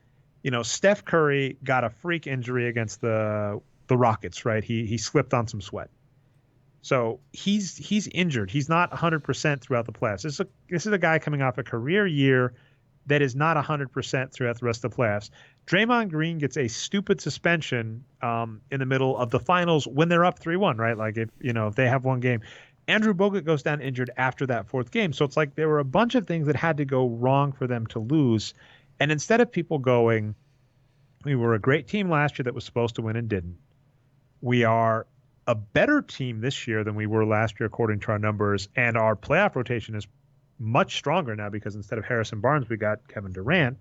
Steph Curry got a freak injury against the Rockets, right? He slipped on some sweat. So he's injured. He's not 100% throughout the playoffs. This is a guy coming off a career year that is not 100% throughout the rest of the playoffs. Draymond Green gets a stupid suspension in the middle of the finals when they're up 3-1, right? Like if they have one game. Andrew Bogut goes down injured after that fourth game. So it's like there were a bunch of things that had to go wrong for them to lose. And instead of people going, we were a great team last year that was supposed to win and didn't. We are a better team this year than we were last year according to our numbers, and our playoff rotation is much stronger now because instead of Harrison Barnes, we got Kevin Durant.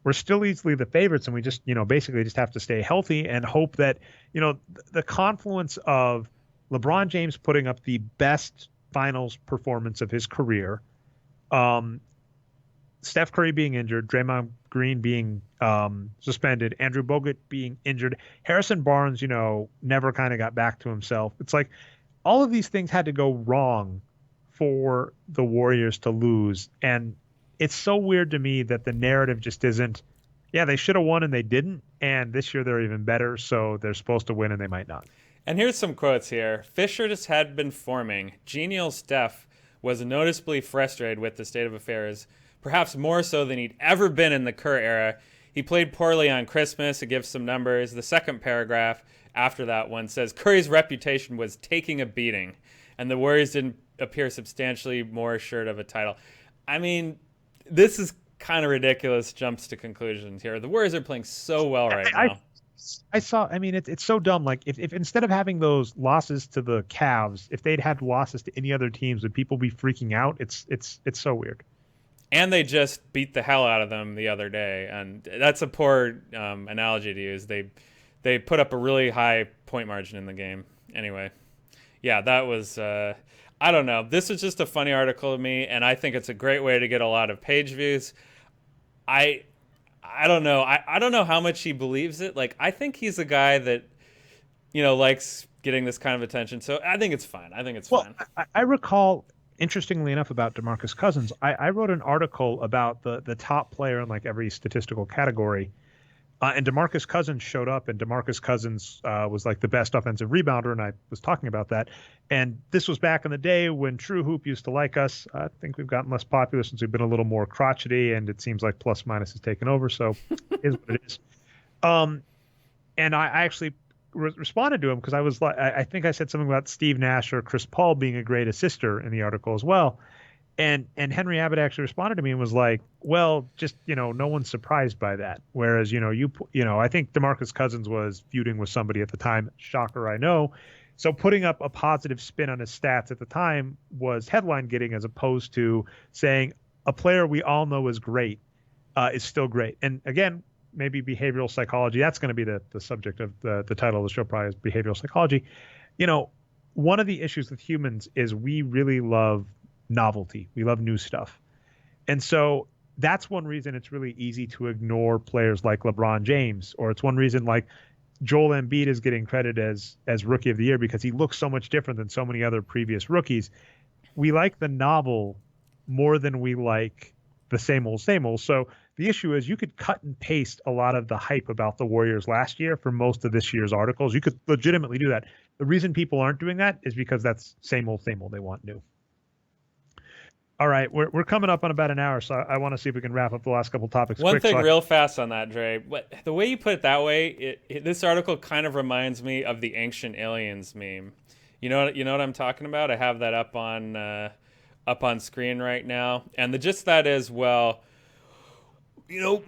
We're still easily the favorites, and we just, basically just have to stay healthy and hope that, the confluence of LeBron James putting up the best finals performance of his career, Steph Curry being injured, Draymond Green being suspended, Andrew Bogut being injured, Harrison Barnes, never kind of got back to himself. It's like all of these things had to go wrong for the Warriors to lose. And it's so weird to me that the narrative just isn't, they should have won and they didn't. And this year they're even better. So they're supposed to win and they might not. And here's some quotes here. Fisher just had been forming. Genial Steph was noticeably frustrated with the state of affairs, perhaps more so than he'd ever been in the Kerr era. He played poorly on Christmas. It gives some numbers. The second paragraph after that one says Curry's reputation was taking a beating, and the Warriors didn't appear substantially more assured of a title. I mean, this is kind of ridiculous jumps to conclusions here. The Warriors are playing so well right now. It's so dumb. Like if instead of having those losses to the Cavs, if they'd had losses to any other teams, would people be freaking out? It's so weird. And they just beat the hell out of them the other day. And that's a poor analogy to use. They put up a really high point margin in the game. Anyway, yeah, that was I don't know. This is just a funny article to me, and I think it's a great way to get a lot of page views. I don't know. I don't know how much he believes it. Like, I think he's a guy that, likes getting this kind of attention. So I think it's fine. Fine. I recall, interestingly enough, about DeMarcus Cousins. I wrote an article about the top player in like every statistical category. And DeMarcus Cousins showed up, and DeMarcus Cousins was like the best offensive rebounder, and I was talking about that. And this was back in the day when True Hoop used to like us. I think we've gotten less popular since we've been a little more crotchety, and it seems like plus minus has taken over, so it is what it is. And I actually responded to him because I was like, I think I said something about Steve Nash or Chris Paul being a great assister in the article as well. And Henry Abbott actually responded to me and was like, well, just, no one's surprised by that. Whereas, I think DeMarcus Cousins was feuding with somebody at the time. Shocker, I know. So putting up a positive spin on his stats at the time was headline getting, as opposed to saying a player we all know is great is still great. And again, maybe behavioral psychology. That's going to be the subject of the title of the show, probably, is behavioral psychology. One of the issues with humans is we really love novelty. We love new stuff. And so that's one reason it's really easy to ignore players like LeBron James, or it's one reason like Joel Embiid is getting credit as rookie of the year because he looks so much different than so many other previous rookies. We like the novel more than we like the same old, same old. So The issue is you could cut and paste a lot of the hype about the Warriors last year for most of this year's articles. You could legitimately do that. The reason people aren't doing that is because that's same old. They want new. All right, we're coming up on about an hour, so I want to see if we can wrap up the last couple topics. One thing real fast on that, Dre. The way you put it that way, this article kind of reminds me of the Ancient Aliens meme. You know what I'm talking about? I have that up on screen right now, and the gist of that is, well,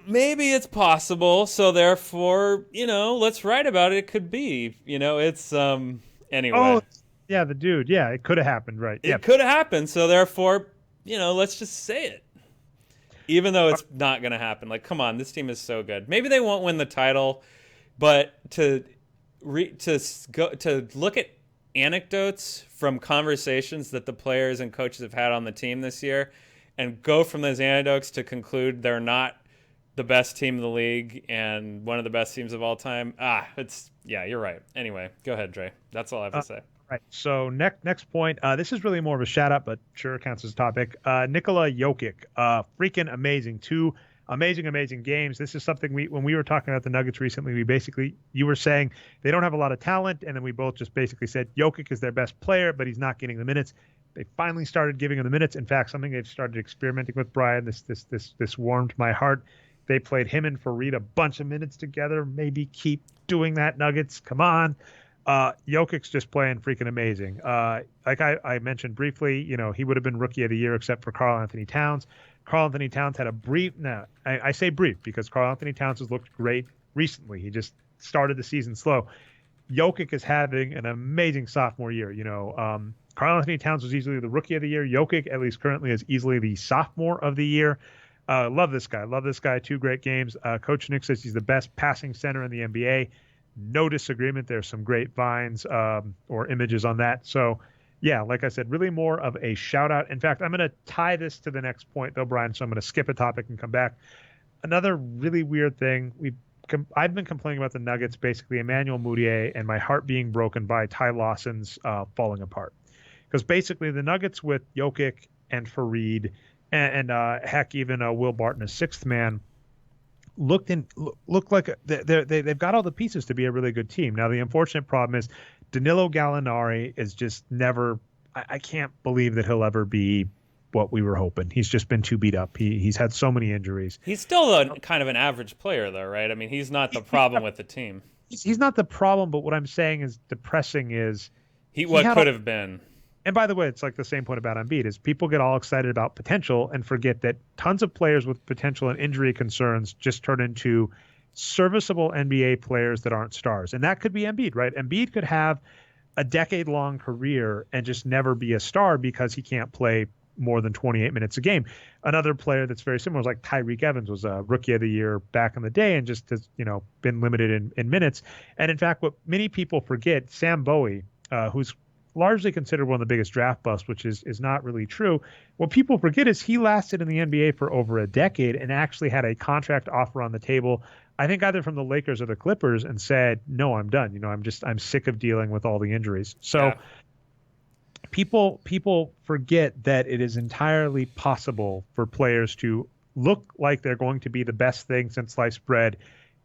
maybe it's possible, so therefore, let's write about it. It could be, it's anyway. Oh, yeah, the dude. Yeah, it could have happened, right? It could have happened, so therefore, let's just say it. Even though it's not going to happen. Like, come on, this team is so good. Maybe they won't win the title, but to look at anecdotes from conversations that the players and coaches have had on the team this year and go from those anecdotes to conclude they're not the best team in the league and one of the best teams of all time. You're right. Anyway, go ahead, Dre. That's all I have to say. Right. So next point. This is really more of a shout out, but sure counts as a topic. Nikola Jokic, freaking amazing. 2 amazing games. This is something when we were talking about the Nuggets recently, you were saying they don't have a lot of talent, and then we both just basically said Jokic is their best player, but he's not getting the minutes. They finally started giving him the minutes. In fact, something they've started experimenting with, Brian. This warmed my heart. They played him and Fareed a bunch of minutes together. Maybe keep doing that, Nuggets. Come on. Jokic's just playing freaking amazing. Like I mentioned briefly, he would have been Rookie of the Year except for Karl Anthony Towns. Karl Anthony Towns had a brief. Now, I say brief because Karl Anthony Towns has looked great recently. He just started the season slow. Jokic is having an amazing sophomore year. Karl Anthony Towns was easily the Rookie of the Year. Jokic, at least currently, is easily the Sophomore of the Year. Love this guy. 2 great games. Coach Nick says he's the best passing center in the NBA. No disagreement. There's some great vines or images on that. So, yeah, like I said, really more of a shout out. In fact, I'm going to tie this to the next point, though, Brian. So I'm going to skip a topic and come back. Another really weird thing. I've been complaining about the Nuggets, basically Emmanuel Mudiay and my heart being broken by Ty Lawson's falling apart. Because basically the Nuggets with Jokic and Fareed and heck, even Will Barton, a 6th man, looked like they've got all the pieces to be a really good team. Now, the unfortunate problem is Danilo Gallinari is just never – I can't believe that he'll ever be what we were hoping. He's just been too beat up. He's had so many injuries. He's still kind of an average player, though, right? I mean, he's not the problem with the team. He's not the problem, but what I'm saying is depressing is – what could have been. And by the way, it's like the same point about Embiid is people get all excited about potential and forget that tons of players with potential and injury concerns just turn into serviceable NBA players that aren't stars. And that could be Embiid, right? Embiid could have a decade-long career and just never be a star because he can't play more than 28 minutes a game. Another player that's very similar is like Tyreek Evans, was a Rookie of the Year back in the day and just has, been limited in minutes. And in fact, what many people forget, Sam Bowie, who's largely considered one of the biggest draft busts, which is not really true. What people forget is he lasted in the NBA for over a decade and actually had a contract offer on the table, I think either from the Lakers or the Clippers, and said, no, I'm done. I'm sick of dealing with all the injuries. So people forget that it is entirely possible for players to look like they're going to be the best thing since sliced bread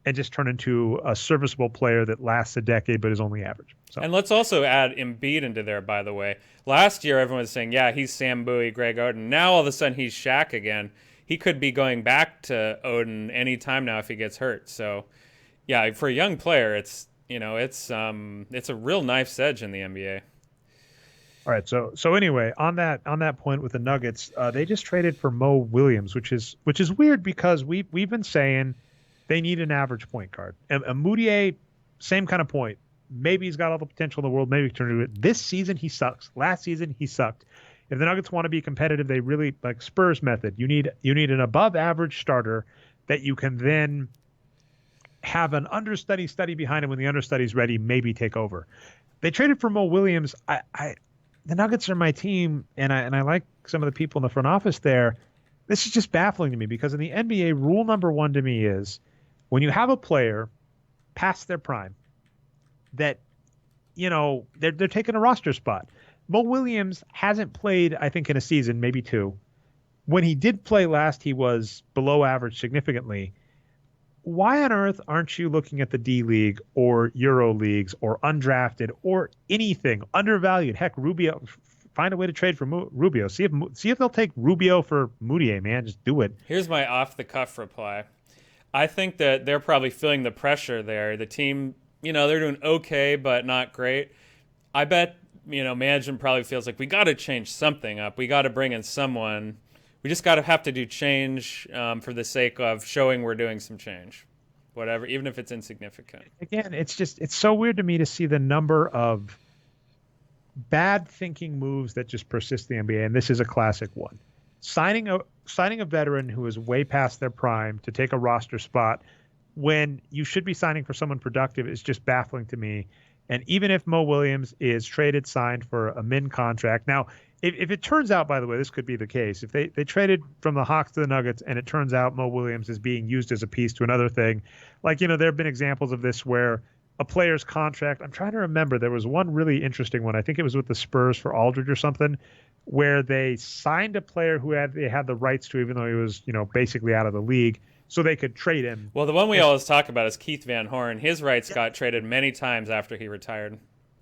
and just turn into a serviceable player that lasts a decade but is only average. So. And let's also add Embiid into there, by the way. Last year, everyone was saying, yeah, he's Sam Bowie, Greg Oden. Now, all of a sudden, he's Shaq again. He could be going back to Oden any time now if he gets hurt. So, yeah, for a young player, it's a real knife's edge in the NBA. All right, so anyway, on that point with the Nuggets, they just traded for Mo Williams, which is weird because we've been saying they need an average point guard. And Mudiay, same kind of point. Maybe he's got all the potential in the world. Maybe he can turn into it. This season, he sucks. Last season, he sucked. If the Nuggets want to be competitive, they really, like Spurs method, you need an above average starter that you can then have an understudy behind him. When the understudy's ready, maybe take over. They traded for Mo Williams. The Nuggets are my team, and I like some of the people in the front office there. This is just baffling to me because in the NBA, rule number 1 to me is when you have a player past their prime that, they're taking a roster spot. Mo Williams hasn't played, I think, in a season, maybe 2. when he did play last, he was below average significantly. Why on earth aren't you looking at the D League or Euro leagues or undrafted or anything undervalued? Heck, Rubio, find a way to trade for Rubio. See if they'll take Rubio for Moutier, man. Just do it. Here's my off the cuff reply. I think that they're probably feeling the pressure there. The team, they're doing okay, but not great. I bet, management probably feels like we got to change something up. We got to bring in someone. We just have to do change for the sake of showing we're doing some change, whatever, even if it's insignificant. Again, it's so weird to me to see the number of bad thinking moves that just persist in the NBA, and this is a classic one. Signing a veteran who is way past their prime to take a roster spot when you should be signing for someone productive is just baffling to me. And even if Mo Williams is traded, signed for a min contract. Now, if it turns out, by the way, this could be the case. If they traded from the Hawks to the Nuggets and it turns out Mo Williams is being used as a piece to another thing, like, there have been examples of this where a player's contract, I'm trying to remember, there was one really interesting one. I think it was with the Spurs for Aldridge or something, where they signed a player who they had the rights to, even though he was, basically out of the league, so they could trade him. Well, the one we always talk about is Keith Van Horn. His rights got traded many times after he retired,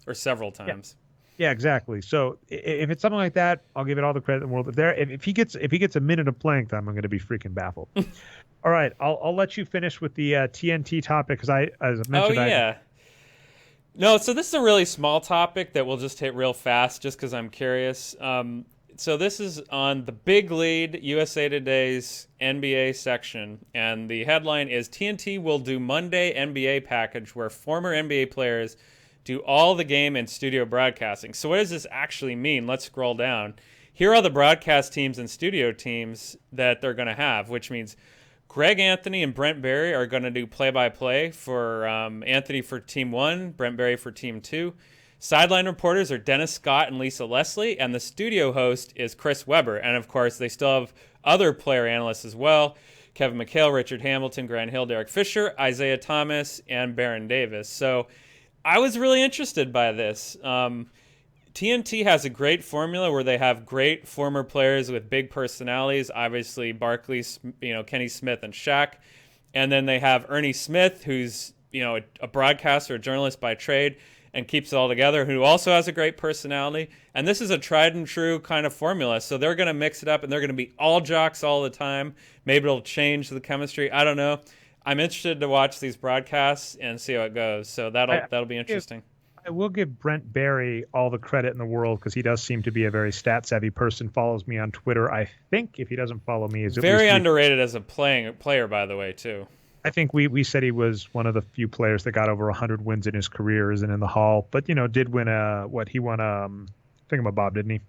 or several times. Yeah, exactly. So if it's something like that, I'll give it all the credit in the world. If he gets a minute of playing time, I'm going to be freaking baffled. All right, I'll let you finish with the TNT topic because as I mentioned. Oh yeah. No, so this is a really small topic that we'll just hit real fast, just because I'm curious. So this is on the Big Lead, USA Today's NBA section, and the headline is TNT will do Monday NBA package where former NBA players do all the game and studio broadcasting. So what does this actually mean? Let's scroll down. Here are the broadcast teams and studio teams that they're going to have, which means Greg Anthony and Brent Barry are going to do play-by-play for Anthony for Team 1, Brent Barry for Team 2. Sideline reporters are Dennis Scott and Lisa Leslie, and the studio host is Chris Webber. And, of course, they still have other player analysts as well. Kevin McHale, Richard Hamilton, Grant Hill, Derek Fisher, Isaiah Thomas, and Baron Davis. So I was really interested by this. TNT has a great formula where they have great former players with big personalities, obviously Barkley, Kenny Smith, and Shaq. And then they have Ernie Smith, who's a broadcaster, a journalist by trade, and keeps it all together, who also has a great personality. And this is a tried and true kind of formula. So they're going to mix it up, and they're going to be all jocks all the time. Maybe it'll change the chemistry. I don't know. I'm interested to watch these broadcasts and see how it goes. So that'll be interesting. I will give Brent Barry all the credit in the world because he does seem to be a very stat-savvy person. Follows me on Twitter. I think if he doesn't follow me, is very underrated as a player, by the way, too. I think we said he was one of the few players that got over 100 wins in his career, isn't in the Hall, but did win he won Thingamabob, didn't he?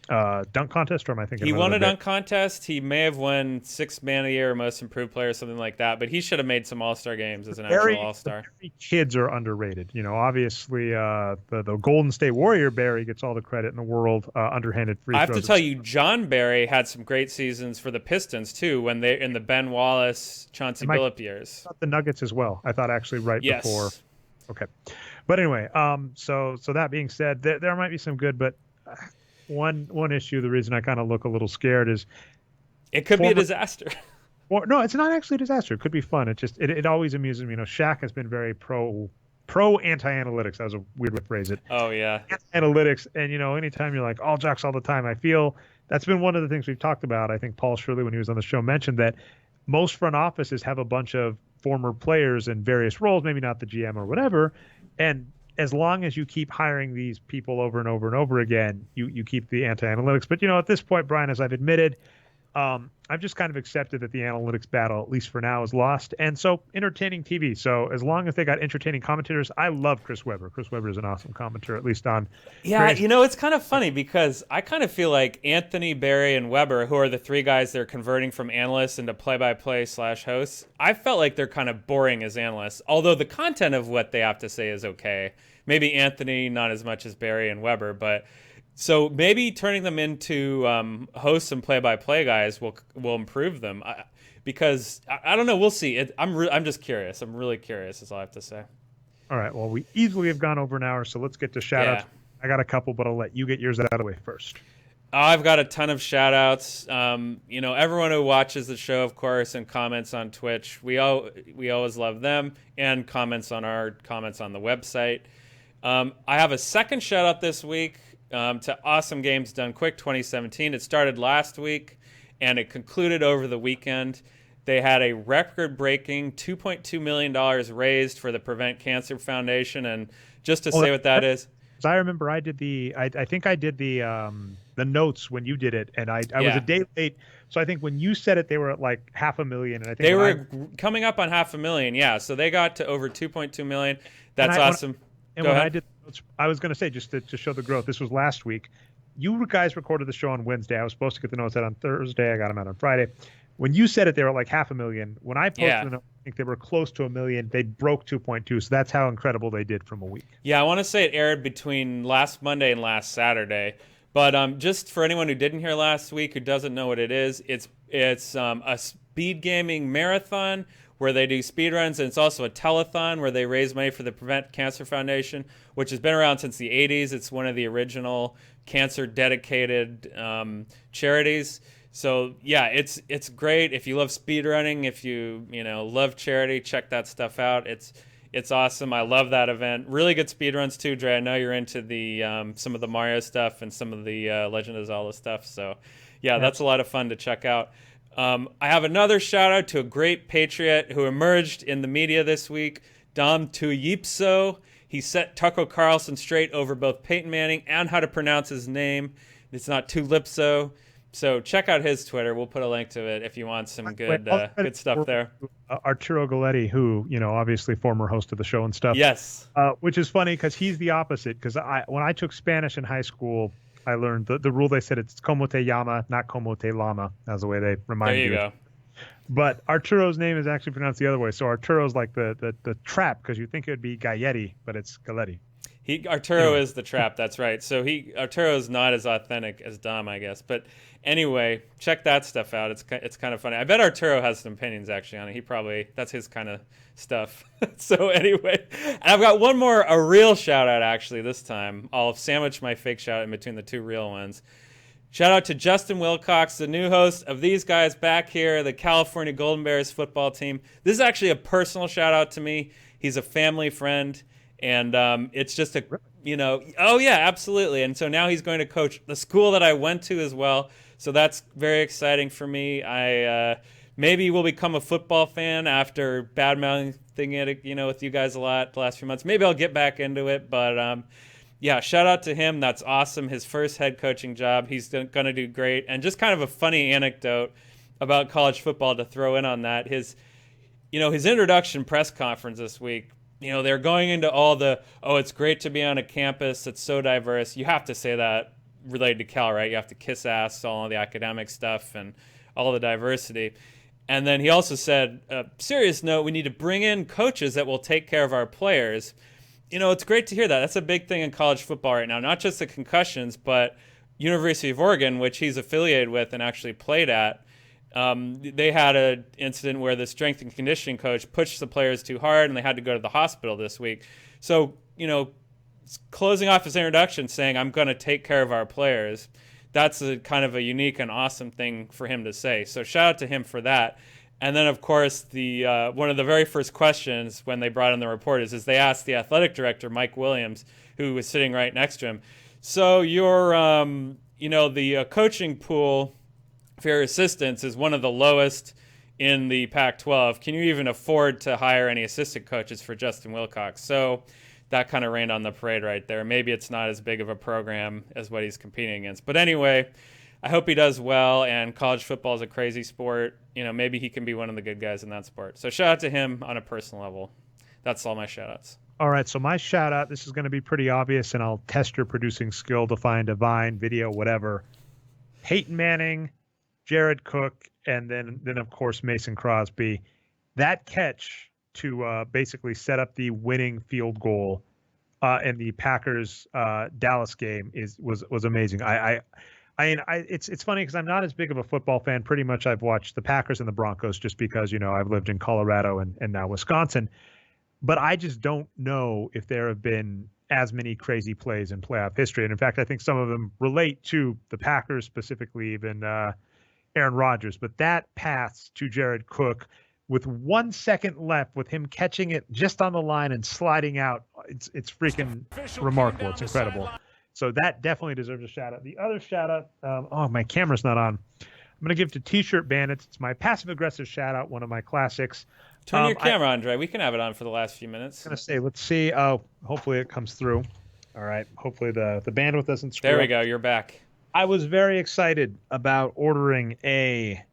Dunk contest, or am I thinking? He won a dunk contest. He may have won Sixth Man of the Year or Most Improved Player, something like that. But he should have made some All-Star games as an actual All-Star. Kids are underrated. Obviously, the Golden State Warrior Barry gets all the credit in the world. Underhanded free throws. I have to tell you, John Barry had some great seasons for the Pistons too, when they in the Ben Wallace, Chauncey Billups years. The Nuggets as well. I thought actually before. Okay, but anyway, so that being said, there might be some good, but. One issue, the reason I kind of look a little scared is it could be a disaster. Or no, it's not actually a disaster. It could be fun. It always amuses me. Shaq has been very pro anti-analytics. That was a weird way to phrase it. Oh yeah, analytics. And anytime you're like all jocks all the time, I feel that's been one of the things we've talked about. I think Paul Shirley, when he was on the show, mentioned that most front offices have a bunch of former players in various roles, maybe not the GM or whatever, and as long as you keep hiring these people over and over and over again, you keep the anti-analytics. But, at this point, Brian, as I've admitted, I've just kind of accepted that the analytics battle, at least for now, is lost. And so entertaining TV. So as long as they got entertaining commentators, I love Chris Webber. Chris Webber is an awesome commentator, at least on. Yeah, it's kind of funny because I kind of feel like Anthony, Barry, and Webber, who are the three guys they're converting from analysts into play-by-play / hosts, I felt like they're kind of boring as analysts, although the content of what they have to say is okay. Maybe Anthony, not as much as Barry and Webber, but so maybe turning them into hosts and play-by-play guys will improve them. Because I don't know, we'll see. I'm just curious. I'm really curious. Is all I have to say. All right. Well, we easily have gone over an hour, so let's get to shout-outs. I got a couple, but I'll let you get yours out of the way first. I've got a ton of shout outs. Everyone who watches the show, of course, and comments on Twitch, we always love them, and comments on the website. I have a second shout out this week to Awesome Games Done Quick 2017. It started last week and it concluded over the weekend. They had a record-breaking $2.2 million raised for the Prevent Cancer Foundation. And just to say what that is. I remember I did I think I did the notes when you did it, and I was a day late. So I think when you said it, they were at like 500,000, and I think they were coming up on 500,000. Yeah, so they got to over 2.2 million. That's awesome. I did, I was going to say, just to show the growth, this was last week. You guys recorded the show on Wednesday. I was supposed to get the notes out on Thursday. I got them out on Friday. When you said it, they were like 500,000. When I posted the note, I think they were close to 1 million. They broke 2.2. So that's how incredible they did from a week. Yeah, I want to say it aired between last Monday and last Saturday. But just for anyone who didn't hear last week, who doesn't know what it is, it's a speed gaming marathon where they do speed runs, and it's also a telethon where they raise money for the Prevent Cancer Foundation, which has been around since the 80s. It's one of the original cancer-dedicated charities. So yeah, it's great. If you love speed running, if you love charity, check that stuff out. It's awesome. I love that event. Really good speed runs too, Dre. I know you're into the some of the Mario stuff and some of the Legend of Zelda stuff. So yeah, that's a lot of fun to check out. I have another shout out to a great patriot who emerged in the media this week, Dom Tuyipso. He set Tucker Carlson straight over both Peyton Manning and how to pronounce his name. It's not Tulipso. So check out his Twitter. We'll put a link to it if you want some good stuff there. Arturo Galletti, who, obviously former host of the show and stuff. Yes. Which is funny because he's the opposite. Because when I took Spanish in high school, I learned the rule. They said it's como te llama, not como te llama. That's the way they remind you. There you go. But Arturo's name is actually pronounced the other way. So Arturo's like the trap, because you think it would be Galletti, but it's Galletti. Arturo is the trap. That's right. So Arturo is not as authentic as Dom, I guess. But anyway, check that stuff out. It's kind of funny. I bet Arturo has some opinions actually on it. That's his kind of stuff. So anyway, and I've got one more, a real shout out actually this time. I'll sandwich my fake shout out in between the two real ones. Shout out to Justin Wilcox, the new host of These Guys Back Here, the California Golden Bears football team. This is actually a personal shout out to me. He's a family friend. And it's just oh yeah, absolutely. And so now he's going to coach the school that I went to as well. So that's very exciting for me. I maybe will become a football fan after bad-mouthing it, with you guys a lot the last few months. Maybe I'll get back into it. But yeah, shout out to him. That's awesome. His first head coaching job. He's going to do great. And just kind of a funny anecdote about college football to throw in on that. His introduction press conference this week. They're going into all it's great to be on a campus that's so diverse. You have to say that related to Cal, right? You have to kiss ass, all the academic stuff and all the diversity. And then he also said, serious note, we need to bring in coaches that will take care of our players. It's great to hear that. That's a big thing in college football right now, not just the concussions, but University of Oregon, which he's affiliated with and actually played at. They had an incident where the strength and conditioning coach pushed the players too hard and they had to go to the hospital this week. So, closing off his introduction saying, I'm going to take care of our players, that's a kind of a unique and awesome thing for him to say. So shout out to him for that. And then, of course, the one of the very first questions when they brought in the reporters is they asked the athletic director, Mike Williams, who was sitting right next to him, so your, the coaching pool for your assistants is one of the lowest in the Pac-12. Can you even afford to hire any assistant coaches for Justin Wilcox? So that kind of rained on the parade right there. Maybe it's not as big of a program as what he's competing against. But anyway, I hope he does well, and college football is a crazy sport. Maybe he can be one of the good guys in that sport. So shout out to him on a personal level. That's all my shout outs. All right, so my shout out, this is going to be pretty obvious, and I'll test your producing skill to find a Vine, video, whatever. Peyton Manning, Jared Cook, and then of course Mason Crosby. That catch to basically set up the winning field goal in the Packers Dallas game was amazing. It's funny because I'm not as big of a football fan. Pretty much I've watched the Packers and the Broncos just because I've lived in Colorado and now Wisconsin. But I just don't know if there have been as many crazy plays in playoff history. And in fact, I think some of them relate to the Packers, specifically even Aaron Rodgers. But that pass to Jared Cook with 1 second left, with him catching it just on the line and sliding out, it's freaking remarkable. It's incredible. So that definitely deserves a shout out. The other shout out, oh, my camera's not on. I'm going to give to T-Shirt Bandits. It's my passive aggressive shout out, one of my classics. Turn your camera on, Dre. We can have it on for the last few minutes. I'm going to say, let's see. Oh, hopefully it comes through. All right. Hopefully the bandwidth doesn't screw There we up. go. You're back. I was very excited about ordering a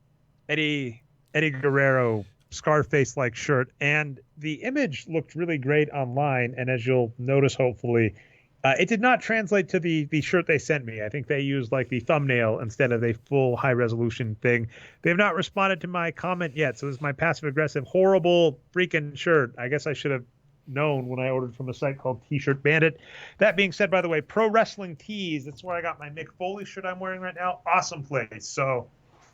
Eddie Guerrero Scarface-like shirt, and the image looked really great online. And as you'll notice, hopefully, it did not translate to the shirt they sent me. I think they used like the thumbnail instead of a full high-resolution thing. They have not responded to my comment yet, so this is my passive-aggressive, horrible freaking shirt. I guess I should have known when I ordered from a site called T-Shirt Bandit. That being said, by the way, Pro Wrestling Tees, that's where I got my Mick Foley shirt I'm wearing right now. Awesome place. So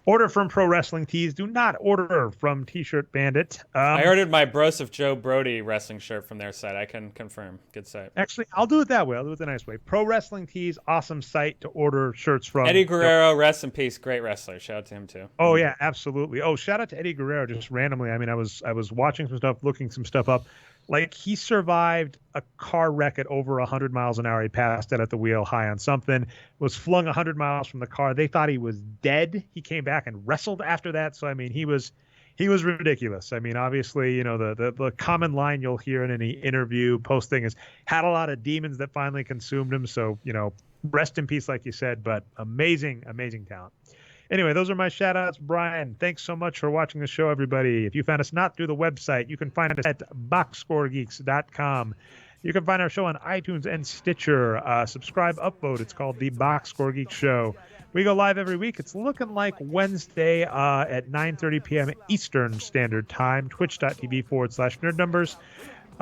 order from Pro Wrestling Tees. Do not order from T-Shirt Bandit. I ordered my Broseph Joe Brody wrestling shirt from their site. I can confirm. Good site. Actually, I'll do it that way. I'll do it the nice way. Pro Wrestling Tees, awesome site to order shirts from. Eddie Guerrero, rest in peace. Great wrestler. Shout out to him too. Oh yeah, absolutely. Oh, shout out to Eddie Guerrero just randomly. I mean, I was watching some stuff, looking some stuff up. Like, he survived a car wreck at over 100 miles an hour. He passed out at the wheel, high on something, was flung 100 miles from the car. They thought he was dead. He came back and wrestled after that. So, I mean, he was ridiculous. I mean, obviously, you know, the common line you'll hear in any interview posting is had a lot of demons that finally consumed him. So, you know, rest in peace, like you said, but amazing, amazing talent. Anyway, those are my shout-outs. Brian, thanks so much for watching the show, everybody. If you found us not through the website, you can find us at boxscoregeeks.com. You can find our show on iTunes and Stitcher. Subscribe, upvote. It's called The Boxscore Geeks Show. We go live every week. It's looking like Wednesday at 9:30 p.m. Eastern Standard Time, twitch.tv/nerdnumbers.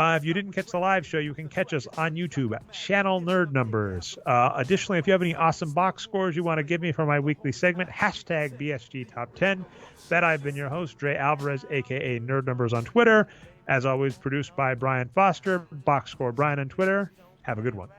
If you didn't catch the live show, you can catch us on YouTube, channel Nerd Numbers. Additionally, if you have any awesome box scores you want to give me for my weekly segment, hashtag BSG Top 10. That I've been your host, Dre Alvarez, a.k.a. Nerd Numbers on Twitter. As always, produced by Brian Foster, Box Score Brian on Twitter. Have a good one.